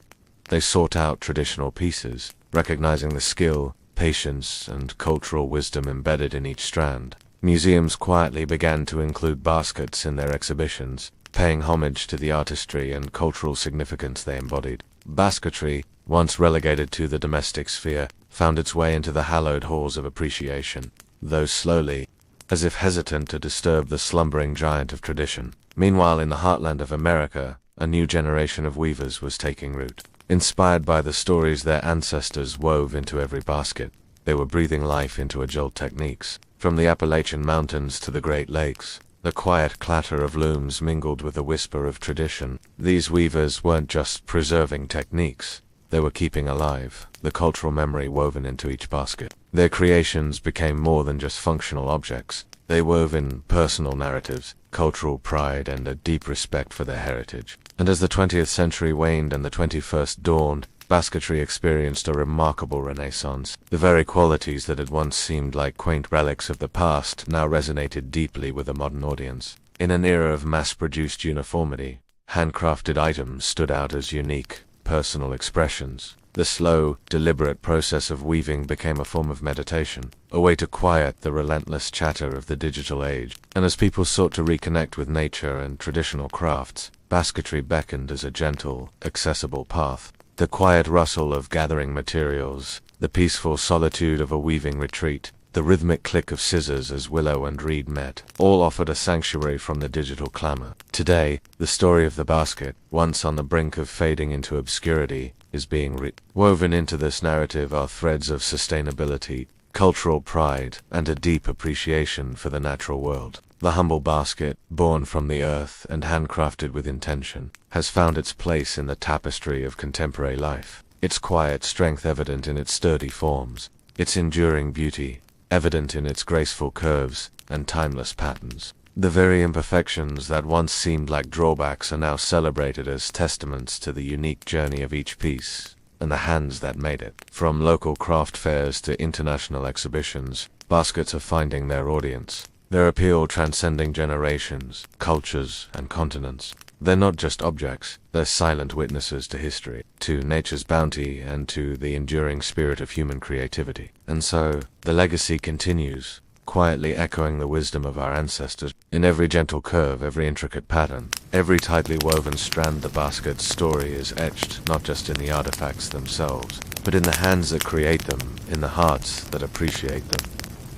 They sought out traditional pieces, recognizing the skill, patience, and cultural wisdom embedded in each strand. Museums quietly began to include baskets in their exhibitions, paying homage to the artistry and cultural significance they embodied. Basketry, once relegated to the domestic sphere, found its way into the hallowed halls of appreciation, though slowly, as if hesitant to disturb the slumbering giant of tradition. Meanwhile, in the heartland of America, a new generation of weavers was taking root. Inspired by the stories their ancestors wove into every basket, they were breathing life into agile techniques. From the Appalachian Mountains to the Great Lakes, the quiet clatter of looms mingled with the whisper of tradition. These weavers weren't just preserving techniques, they were keeping alive the cultural memory woven into each basket. Their creations became more than just functional objects. They wove in personal narratives, cultural pride, and a deep respect for their heritage. And as the 20th century waned and the 21st dawned, basketry experienced a remarkable renaissance. The very qualities that had once seemed like quaint relics of the past now resonated deeply with a modern audience. In an era of mass-produced uniformity, handcrafted items stood out as unique, personal expressions. The slow, deliberate process of weaving became a form of meditation, a way to quiet the relentless chatter of the digital age. And as people sought to reconnect with nature and traditional crafts, basketry beckoned as a gentle, accessible path. The quiet rustle of gathering materials, the peaceful solitude of a weaving retreat, the rhythmic click of scissors as willow and reed met, all offered a sanctuary from the digital clamor. Today, the story of the basket, once on the brink of fading into obscurity, is being woven into this narrative are threads of sustainability, cultural pride, and a deep appreciation for the natural world. The humble basket, born from the earth and handcrafted with intention, has found its place in the tapestry of contemporary life. Its quiet strength evident in its sturdy forms, its enduring beauty evident in its graceful curves and timeless patterns. The very imperfections that once seemed like drawbacks are now celebrated as testaments to the unique journey of each piece and the hands that made it. From local craft fairs to international exhibitions, baskets are finding their audience, their appeal transcending generations, cultures, and continents. They're not just objects, they're silent witnesses to history, to nature's bounty, and to the enduring spirit of human creativity. And so, the legacy continues, quietly echoing the wisdom of our ancestors. In every gentle curve, every intricate pattern, every tightly woven strand, the basket's story is etched not just in the artifacts themselves, but in the hands that create them, in the hearts that appreciate them,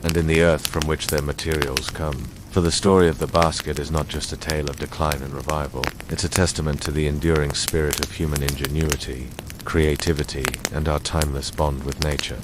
and in the earth from which their materials come. For the story of the basket is not just a tale of decline and revival, it's a testament to the enduring spirit of human ingenuity, creativity, and our timeless bond with nature.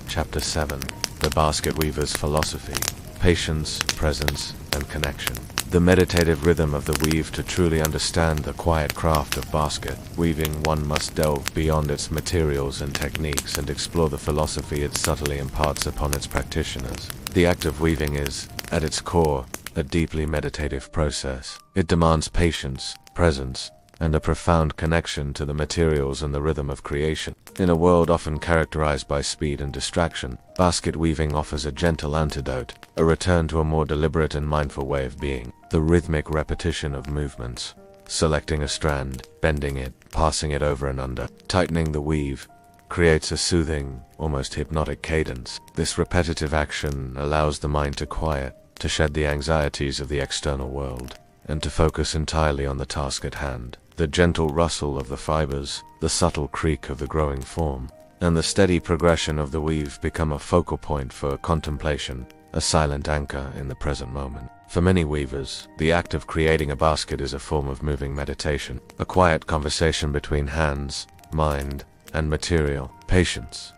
Chapter 7. The Basket Weaver's Philosophy: Patience, Presence, and Connection. The meditative rhythm of the weave. To truly understand the quiet craft of basket weaving, one must delve beyond its materials and techniques and explore the philosophy it subtly imparts upon its practitioners. The act of weaving is, at its core, a deeply meditative process. It demands patience, presence, and a profound connection to the materials and the rhythm of creation. In a world often characterized by speed and distraction, basket weaving offers a gentle antidote, a return to a more deliberate and mindful way of being. The rhythmic repetition of movements, selecting a strand, bending it, passing it over and under, tightening the weave, creates a soothing, almost hypnotic cadence. This repetitive action allows the mind to quiet, to shed the anxieties of the external world, and to focus entirely on the task at hand. The gentle rustle of the fibers, the subtle creak of the growing form, and the steady progression of the weave become a focal point for contemplation, a silent anchor in the present moment. For many weavers, the act of creating a basket is a form of moving meditation, a quiet conversation between hands, mind, and material. Patience.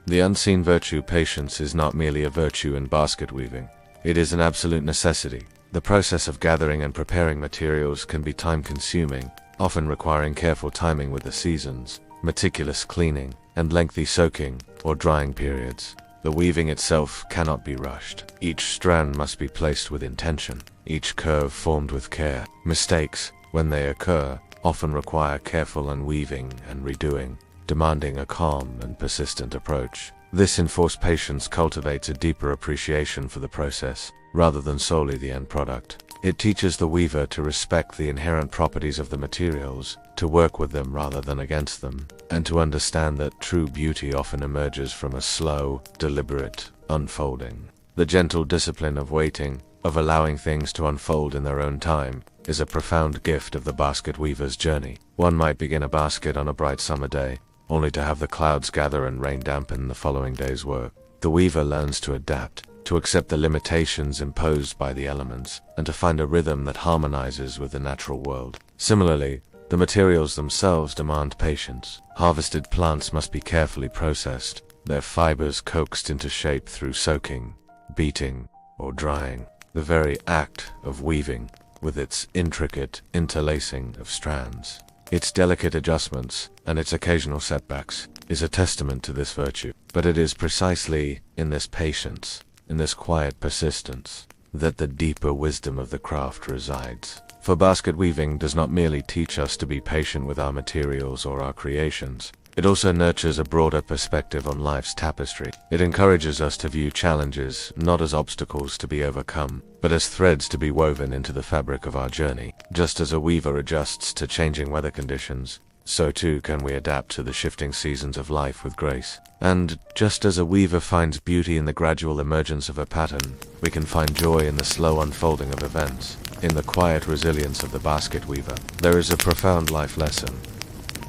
The unseen virtue patience is not merely a virtue in basket weaving. It is an absolute necessity. The process of gathering and preparing materials can be time-consuming, often requiring careful timing with the seasons, meticulous cleaning, and lengthy soaking or drying periods. The weaving itself cannot be rushed. Each strand must be placed with intention, each curve formed with care. Mistakes, when they occur, often require careful unweaving and redoing, demanding a calm and persistent approach. This enforced patience cultivates a deeper appreciation for the process, rather than solely the end product. It teaches the weaver to respect the inherent properties of the materials, to work with them rather than against them, and to understand that true beauty often emerges from a slow, deliberate unfolding. The gentle discipline of waiting, of allowing things to unfold in their own time, is a profound gift of the basket weaver's journey. One might begin a basket on a bright summer day, only to have the clouds gather and rain dampen the following day's work. The weaver learns to adapt, to accept the limitations imposed by the elements, and to find a rhythm that harmonizes with the natural world. Similarly, the materials themselves demand patience. Harvested plants must be carefully processed, their fibers coaxed into shape through soaking, beating, or drying. The very act of weaving, with its intricate interlacing of strands, its delicate adjustments, and its occasional setbacks, is a testament to this virtue. But it is precisely in this patience, in this quiet persistence, that the deeper wisdom of the craft resides. For basket weaving does not merely teach us to be patient with our materials or our creations. It also nurtures a broader perspective on life's tapestry. It encourages us to view challenges not as obstacles to be overcome, but as threads to be woven into the fabric of our journey. Just as a weaver adjusts to changing weather conditions, so too can we adapt to the shifting seasons of life with grace. And just as a weaver finds beauty in the gradual emergence of a pattern, we can find joy in the slow unfolding of events. In the quiet resilience of the basket weaver, there is a profound life lesson.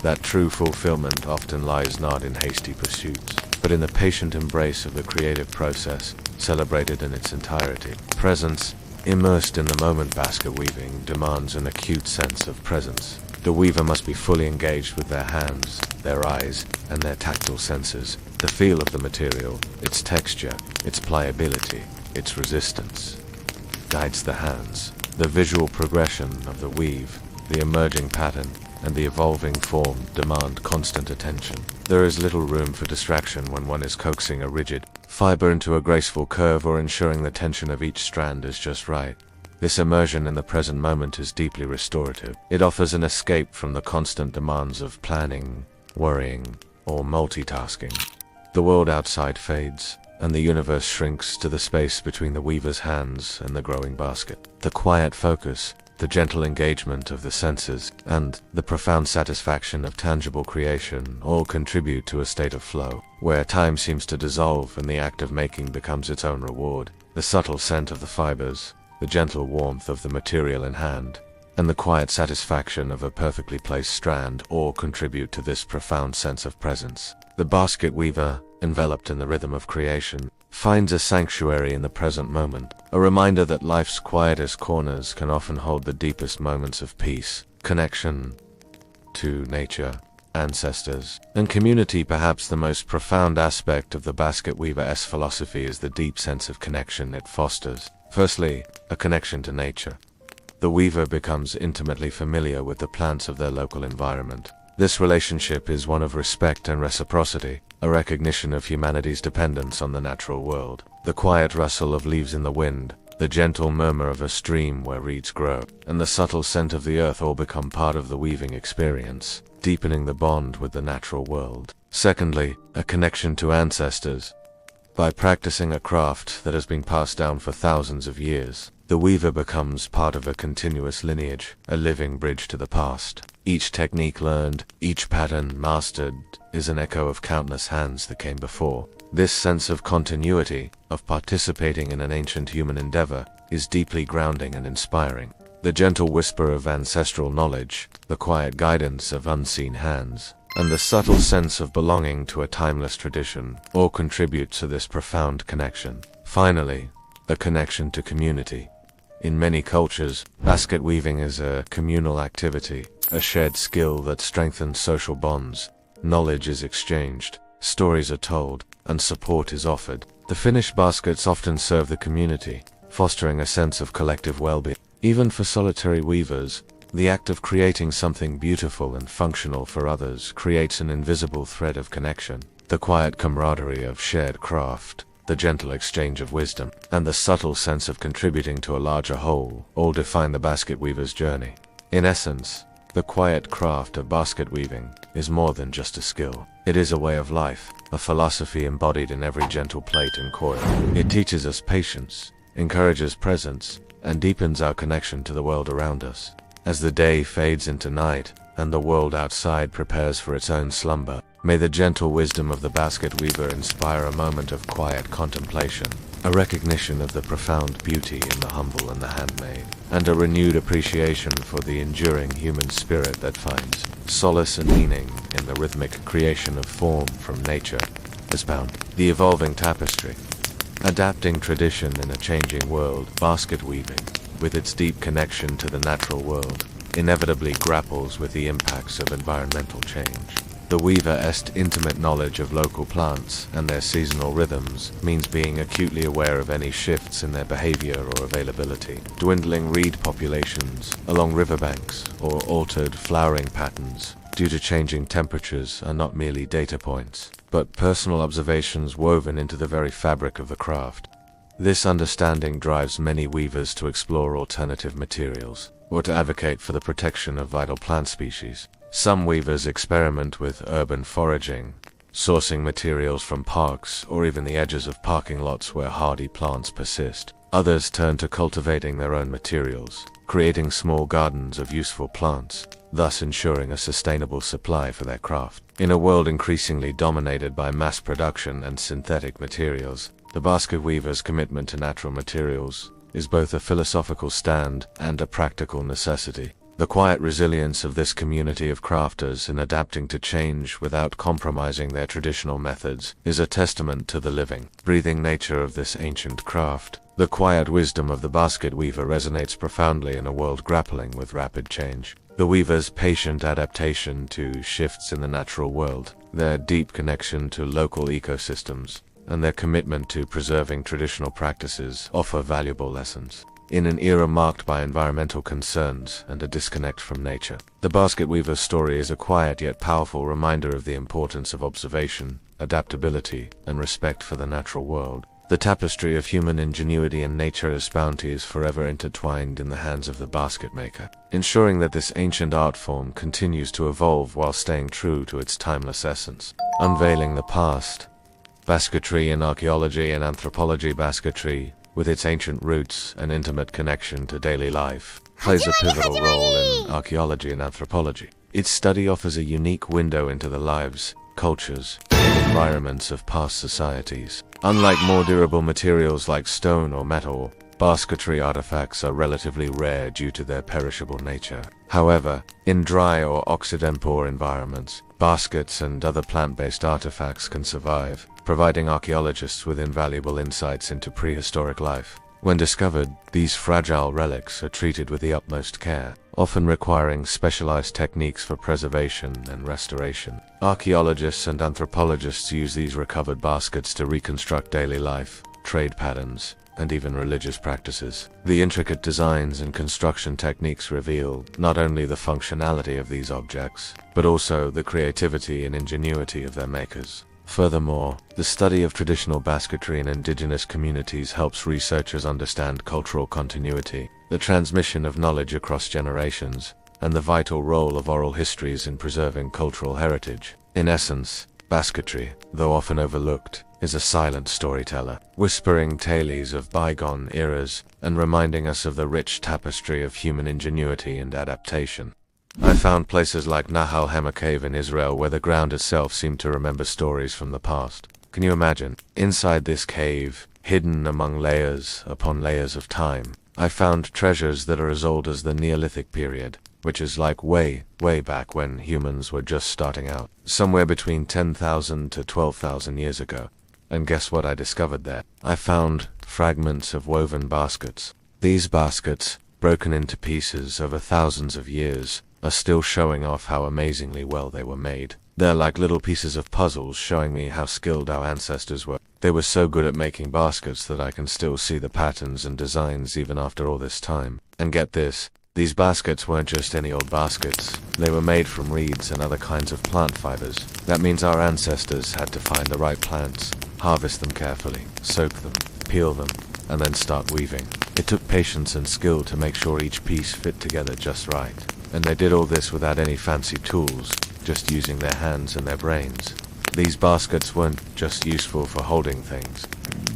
That true fulfillment often lies not in hasty pursuits, but in the patient embrace of the creative process, celebrated in its entirety. Presence, immersed in the moment. Basket weaving demands an acute sense of presence. The weaver must be fully engaged with their hands, their eyes, and their tactile senses. The feel of the material, its texture, its pliability, its resistance, guides the hands. The visual progression of the weave, the emerging pattern, and the evolving form demand constant attention. There is little room for distraction when one is coaxing a rigid fiber into a graceful curve or ensuring the tension of each strand is just right. This immersion in the present moment is deeply restorative. It offers an escape from the constant demands of planning, worrying, or multitasking. The world outside fades, and the universe shrinks to the space between the weaver's hands and the growing basket. The quiet focus, the gentle engagement of the senses, and the profound satisfaction of tangible creation all contribute to a state of flow, where time seems to dissolve and the act of making becomes its own reward. The subtle scent of the fibers, the gentle warmth of the material in hand, and the quiet satisfaction of a perfectly placed strand all contribute to this profound sense of presence. The basket weaver, enveloped in the rhythm of creation, finds a sanctuary in the present moment, a reminder that life's quietest corners can often hold the deepest moments of peace, connection to nature, ancestors, and community. Perhaps the most profound aspect of the basket weaver's philosophy is the deep sense of connection it fosters. Firstly, a connection to nature. The weaver becomes intimately familiar with the plants of their local environment. This relationship is one of respect and reciprocity, a recognition of humanity's dependence on the natural world. The quiet rustle of leaves in the wind, the gentle murmur of a stream where reeds grow, and the subtle scent of the earth all become part of the weaving experience, deepening the bond with the natural world. Secondly, a connection to ancestors. By practicing a craft that has been passed down for thousands of years, the weaver becomes part of a continuous lineage, a living bridge to the past. Each technique learned, each pattern mastered, is an echo of countless hands that came before. This sense of continuity, of participating in an ancient human endeavor, is deeply grounding and inspiring. The gentle whisper of ancestral knowledge, the quiet guidance of unseen hands, and the subtle sense of belonging to a timeless tradition all contribute to this profound connection. Finally, a connection to community. In many cultures, basket weaving is a communal activity, a shared skill that strengthens social bonds. Knowledge is exchanged, stories are told, and support is offered. The finished baskets often serve the community, fostering a sense of collective well-being. Even for solitary weavers, the act of creating something beautiful and functional for others creates an invisible thread of connection. The quiet camaraderie of shared craft, the gentle exchange of wisdom, and the subtle sense of contributing to a larger whole all define the basket weaver's journey. In essence, the quiet craft of basket weaving is more than just a skill. It is a way of life, a philosophy embodied in every gentle plait and coil. It teaches us patience, encourages presence, and deepens our connection to the world around us. As the day fades into night, and the world outside prepares for its own slumber, may the gentle wisdom of the basket weaver inspire a moment of quiet contemplation, a recognition of the profound beauty in the humble and the handmade, and a renewed appreciation for the enduring human spirit that finds solace and meaning in the rhythmic creation of form from nature. As bound, the evolving tapestry. Adapting tradition in a changing world, basket weaving, with its deep connection to the natural world, inevitably grapples with the impacts of environmental change. The weaver's intimate knowledge of local plants and their seasonal rhythms means being acutely aware of any shifts in their behavior or availability. Dwindling reed populations along riverbanks or altered flowering patterns due to changing temperatures are not merely data points, but personal observations woven into the very fabric of the craft. This understanding drives many weavers to explore alternative materials, or to advocate for the protection of vital plant species. Some weavers experiment with urban foraging, sourcing materials from parks or even the edges of parking lots where hardy plants persist. Others turn to cultivating their own materials, creating small gardens of useful plants, thus ensuring a sustainable supply for their craft. In a world increasingly dominated by mass production and synthetic materials, the basket weaver's commitment to natural materials is both a philosophical stand and a practical necessity. The quiet resilience of this community of crafters in adapting to change without compromising their traditional methods is a testament to the living, breathing nature of this ancient craft. The quiet wisdom of the basket weaver resonates profoundly in a world grappling with rapid change. The weaver's patient adaptation to shifts in the natural world, their deep connection to local ecosystems, and their commitment to preserving traditional practices offer valuable lessons. In an era marked by environmental concerns and a disconnect from nature, the basket weaver's story is a quiet yet powerful reminder of the importance of observation, adaptability, and respect for the natural world. The tapestry of human ingenuity and nature's bounty is forever intertwined in the hands of the basket maker, ensuring that this ancient art form continues to evolve while staying true to its timeless essence. Unveiling the past. Basketry in archaeology and anthropology. Basketry, with its ancient roots and intimate connection to daily life, plays a pivotal role in archaeology and anthropology. Its study offers a unique window into the lives, cultures, and environments of past societies. Unlike more durable materials like stone or metal, basketry artifacts are relatively rare due to their perishable nature. However, in dry or oxidant-poor environments, baskets and other plant-based artifacts can survive, providing archaeologists with invaluable insights into prehistoric life. When discovered, these fragile relics are treated with the utmost care, often requiring specialized techniques for preservation and restoration. Archaeologists and anthropologists use these recovered baskets to reconstruct daily life, trade patterns, and even religious practices. The intricate designs and construction techniques reveal not only the functionality of these objects, but also the creativity and ingenuity of their makers. Furthermore, the study of traditional basketry in indigenous communities helps researchers understand cultural continuity, the transmission of knowledge across generations, and the vital role of oral histories in preserving cultural heritage. In essence, basketry, though often overlooked, is a silent storyteller, whispering tales of bygone eras and reminding us of the rich tapestry of human ingenuity and adaptation. I found places like Nahal Hemar Cave in Israel where the ground itself seemed to remember stories from the past. Can you imagine? Inside this cave, hidden among layers upon layers of time, I found treasures that are as old as the Neolithic period, which is like way back when humans were just starting out, somewhere between 10,000 to 12,000 years ago. And guess what I discovered there? I found fragments of woven baskets. These baskets, broken into pieces over thousands of years, are still showing off how amazingly well they were made. They're like little pieces of puzzles showing me how skilled our ancestors were. They were so good at making baskets that I can still see the patterns and designs even after all this time. And get this, these baskets weren't just any old baskets. They were made from reeds and other kinds of plant fibers. That means our ancestors had to find the right plants, harvest them carefully, soak them, peel them, and then start weaving. It took patience and skill to make sure each piece fit together just right. And they did all this without any fancy tools, just using their hands and their brains. These baskets weren't just useful for holding things.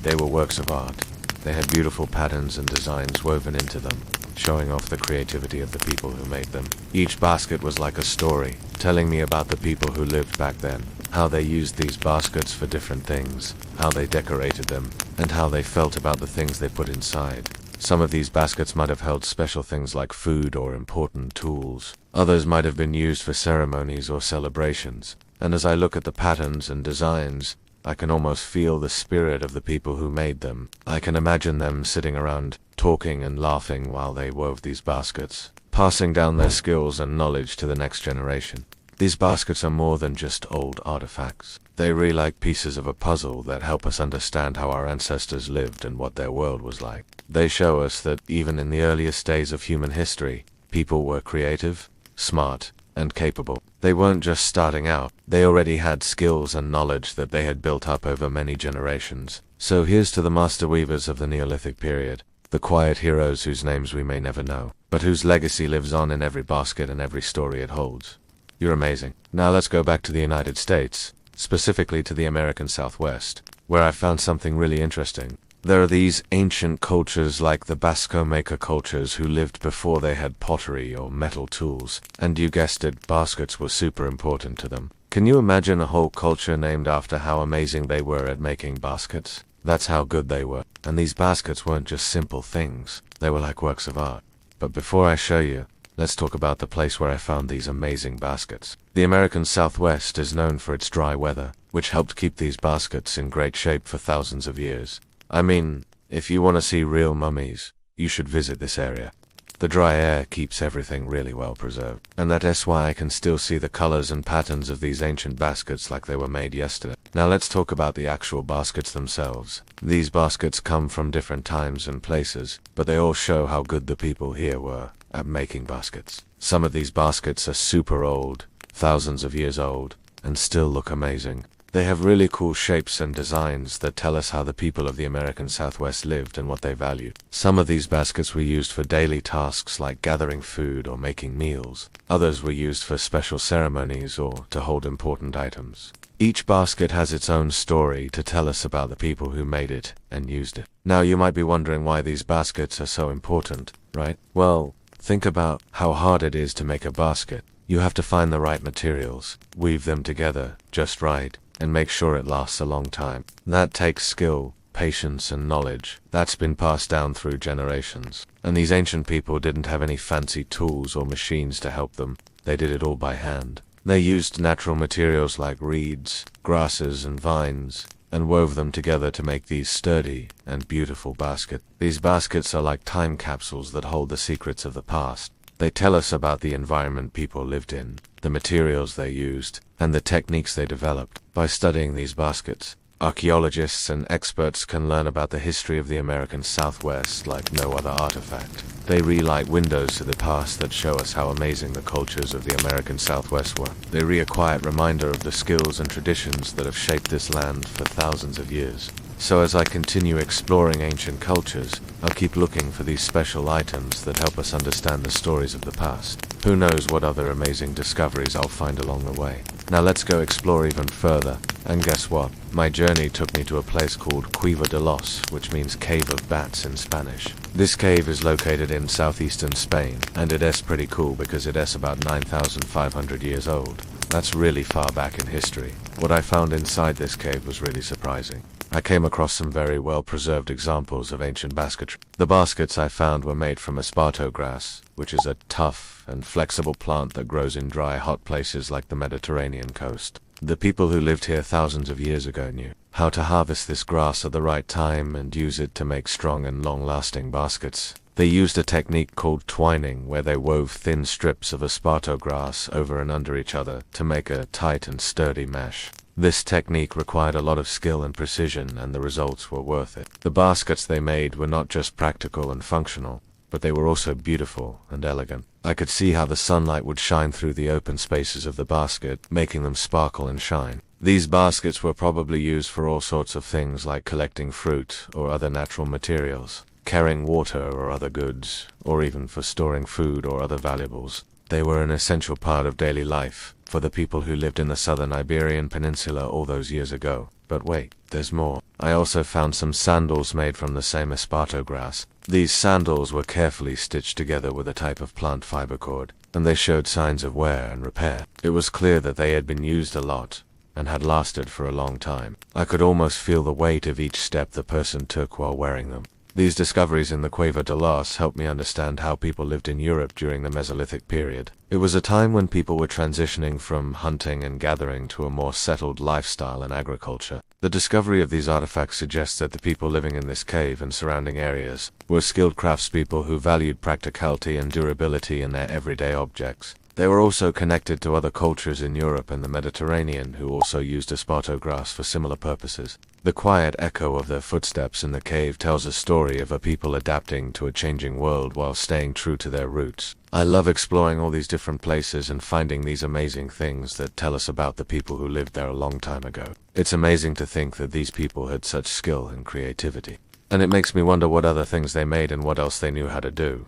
They were works of art. They had beautiful patterns and designs woven into them, showing off the creativity of the people who made them. Each basket was like a story, telling me about the people who lived back then, how they used these baskets for different things, how they decorated them, and how they felt about the things they put inside. Some of these baskets might have held special things like food or important tools. Others might have been used for ceremonies or celebrations. And as I look at the patterns and designs, I can almost feel the spirit of the people who made them. I can imagine them sitting around, talking and laughing while they wove these baskets, passing down their skills and knowledge to the next generation. These baskets are more than just old artifacts. They really like pieces of a puzzle that help us understand how our ancestors lived and what their world was like. They show us that even in the earliest days of human history, people were creative, smart, and capable. They weren't just starting out. They already had skills and knowledge that they had built up over many generations. So here's to the master weavers of the Neolithic period, the quiet heroes whose names we may never know, but whose legacy lives on in every basket and every story it holds. You're amazing. Now let's go back to the United States, specifically to the American Southwest, where I found something really interesting. There are these ancient cultures like the Basco-maker cultures who lived before they had pottery or metal tools, and you guessed it, baskets were super important to them. Can you imagine a whole culture named after how amazing they were at making baskets? That's how good they were. And these baskets weren't just simple things, they were like works of art. But before I show you, let's talk about the place where I found these amazing baskets. The American Southwest is known for its dry weather, which helped keep these baskets in great shape for thousands of years. I mean, if you want to see real mummies, you should visit this area. The dry air keeps everything really well preserved, and that's why I can still see the colors and patterns of these ancient baskets like they were made yesterday. Now let's talk about the actual baskets themselves. These baskets come from different times and places, but they all show how good the people here were at making baskets. Some of these baskets are super old, thousands of years old, and still look amazing. They have really cool shapes and designs that tell us how the people of the American Southwest lived and what they valued. Some of these baskets were used for daily tasks like gathering food or making meals. Others were used for special ceremonies or to hold important items. Each basket has its own story to tell us about the people who made it and used it. Now you might be wondering why these baskets are so important, right? Well, think about how hard it is to make a basket. You have to find the right materials, weave them together just right, and make sure it lasts a long time. That takes skill, patience, and knowledge that's been passed down through generations. And these ancient people didn't have any fancy tools or machines to help them. They did it all by hand. They used natural materials like reeds, grasses, and vines, and wove them together to make these sturdy and beautiful baskets. These baskets are like time capsules that hold the secrets of the past. They tell us about the environment people lived in, the materials they used, and the techniques they developed. By studying these baskets, archaeologists and experts can learn about the history of the American Southwest like no other artifact. They relight windows to the past that show us how amazing the cultures of the American Southwest were. They a quiet reminder of the skills and traditions that have shaped this land for thousands of years. So as I continue exploring ancient cultures, I'll keep looking for these special items that help us understand the stories of the past. Who knows what other amazing discoveries I'll find along the way. Now let's go explore even further. And guess what? My journey took me to a place called Cueva de los, which means Cave of Bats in Spanish. This cave is located in southeastern Spain, and it is pretty cool because it is about 9,500 years old. That's really far back in history. What I found inside this cave was really surprising. I came across some very well-preserved examples of ancient basketry. The baskets I found were made from esparto grass, which is a tough and flexible plant that grows in dry, hot places like the Mediterranean coast. The people who lived here thousands of years ago knew how to harvest this grass at the right time and use it to make strong and long-lasting baskets. They used a technique called twining, where they wove thin strips of esparto grass over and under each other to make a tight and sturdy mesh. This technique required a lot of skill and precision, and the results were worth it. The baskets they made were not just practical and functional, but they were also beautiful and elegant. I could see how the sunlight would shine through the open spaces of the basket, making them sparkle and shine. These baskets were probably used for all sorts of things like collecting fruit or other natural materials, carrying water or other goods, or even for storing food or other valuables. They were an essential part of daily life for the people who lived in the southern Iberian Peninsula all those years ago. But wait, there's more. I also found some sandals made from the same esparto grass. These sandals were carefully stitched together with a type of plant fiber cord, and they showed signs of wear and repair. It was clear that they had been used a lot and had lasted for a long time. I could almost feel the weight of each step the person took while wearing them. These discoveries in the Cueva de los helped me understand how people lived in Europe during the Mesolithic period. It was a time when people were transitioning from hunting and gathering to a more settled lifestyle and agriculture. The discovery of these artifacts suggests that the people living in this cave and surrounding areas were skilled craftspeople who valued practicality and durability in their everyday objects. They were also connected to other cultures in Europe and the Mediterranean who also used esparto grass for similar purposes. The quiet echo of their footsteps in the cave tells a story of a people adapting to a changing world while staying true to their roots. I love exploring all these different places and finding these amazing things that tell us about the people who lived there a long time ago. It's amazing to think that these people had such skill and creativity. And it makes me wonder what other things they made and what else they knew how to do.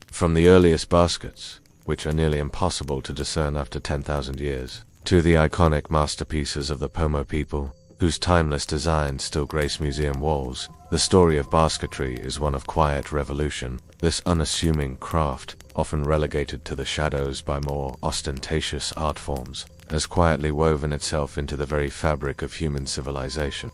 From the earliest baskets, which are nearly impossible to discern after 10,000 years, to the iconic masterpieces of the Pomo people, whose timeless designs still grace museum walls, the story of basketry is one of quiet revolution. This unassuming craft, often relegated to the shadows by more ostentatious art forms, has quietly woven itself into the very fabric of human civilization.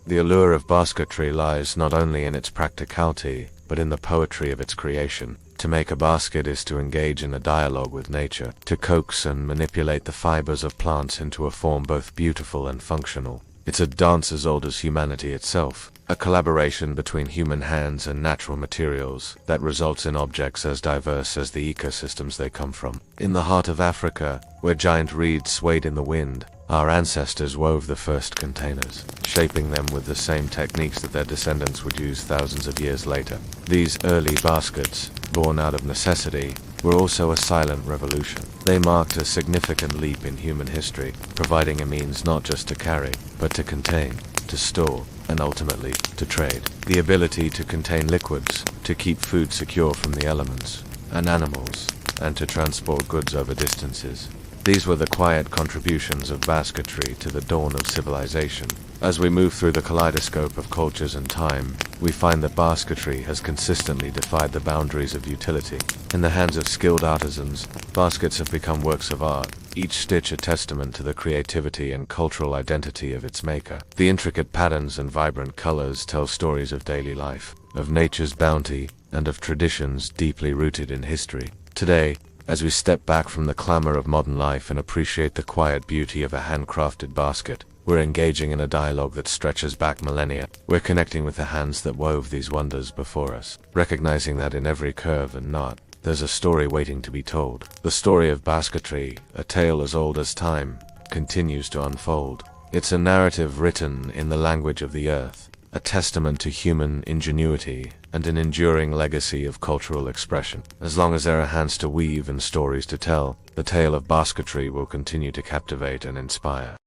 The allure of basketry lies not only in its practicality, but in the poetry of its creation. To make a basket is to engage in a dialogue with nature, to coax and manipulate the fibers of plants into a form both beautiful and functional. It's a dance as old as humanity itself, a collaboration between human hands and natural materials that results in objects as diverse as the ecosystems they come from. In the heart of Africa, where giant reeds swayed in the wind, Our ancestors wove the first containers, shaping them with the same techniques that their descendants would use thousands of years later. These early baskets, born out of necessity, were also a silent revolution. They marked a significant leap in human history, providing a means not just to carry, but to contain, to store, and ultimately, to trade. The ability to contain liquids, to keep food secure from the elements and animals, and to transport goods over distances. These were the quiet contributions of basketry to the dawn of civilization. As we move through the kaleidoscope of cultures and time, we find that basketry has consistently defied the boundaries of utility. In the hands of skilled artisans, baskets have become works of art, each stitch a testament to the creativity and cultural identity of its maker. The intricate patterns and vibrant colors tell stories of daily life, of nature's bounty, and of traditions deeply rooted in history. Today, as we step back from the clamor of modern life and appreciate the quiet beauty of a handcrafted basket, we're engaging in a dialogue that stretches back millennia. We're connecting with the hands that wove these wonders before us, recognizing that in every curve and knot, there's a story waiting to be told. The story of basketry, a tale as old as time, continues to unfold. It's a narrative written in the language of the earth, a testament to human ingenuity and an enduring legacy of cultural expression. As long as there are hands to weave and stories to tell, the tale of basketry will continue to captivate and inspire.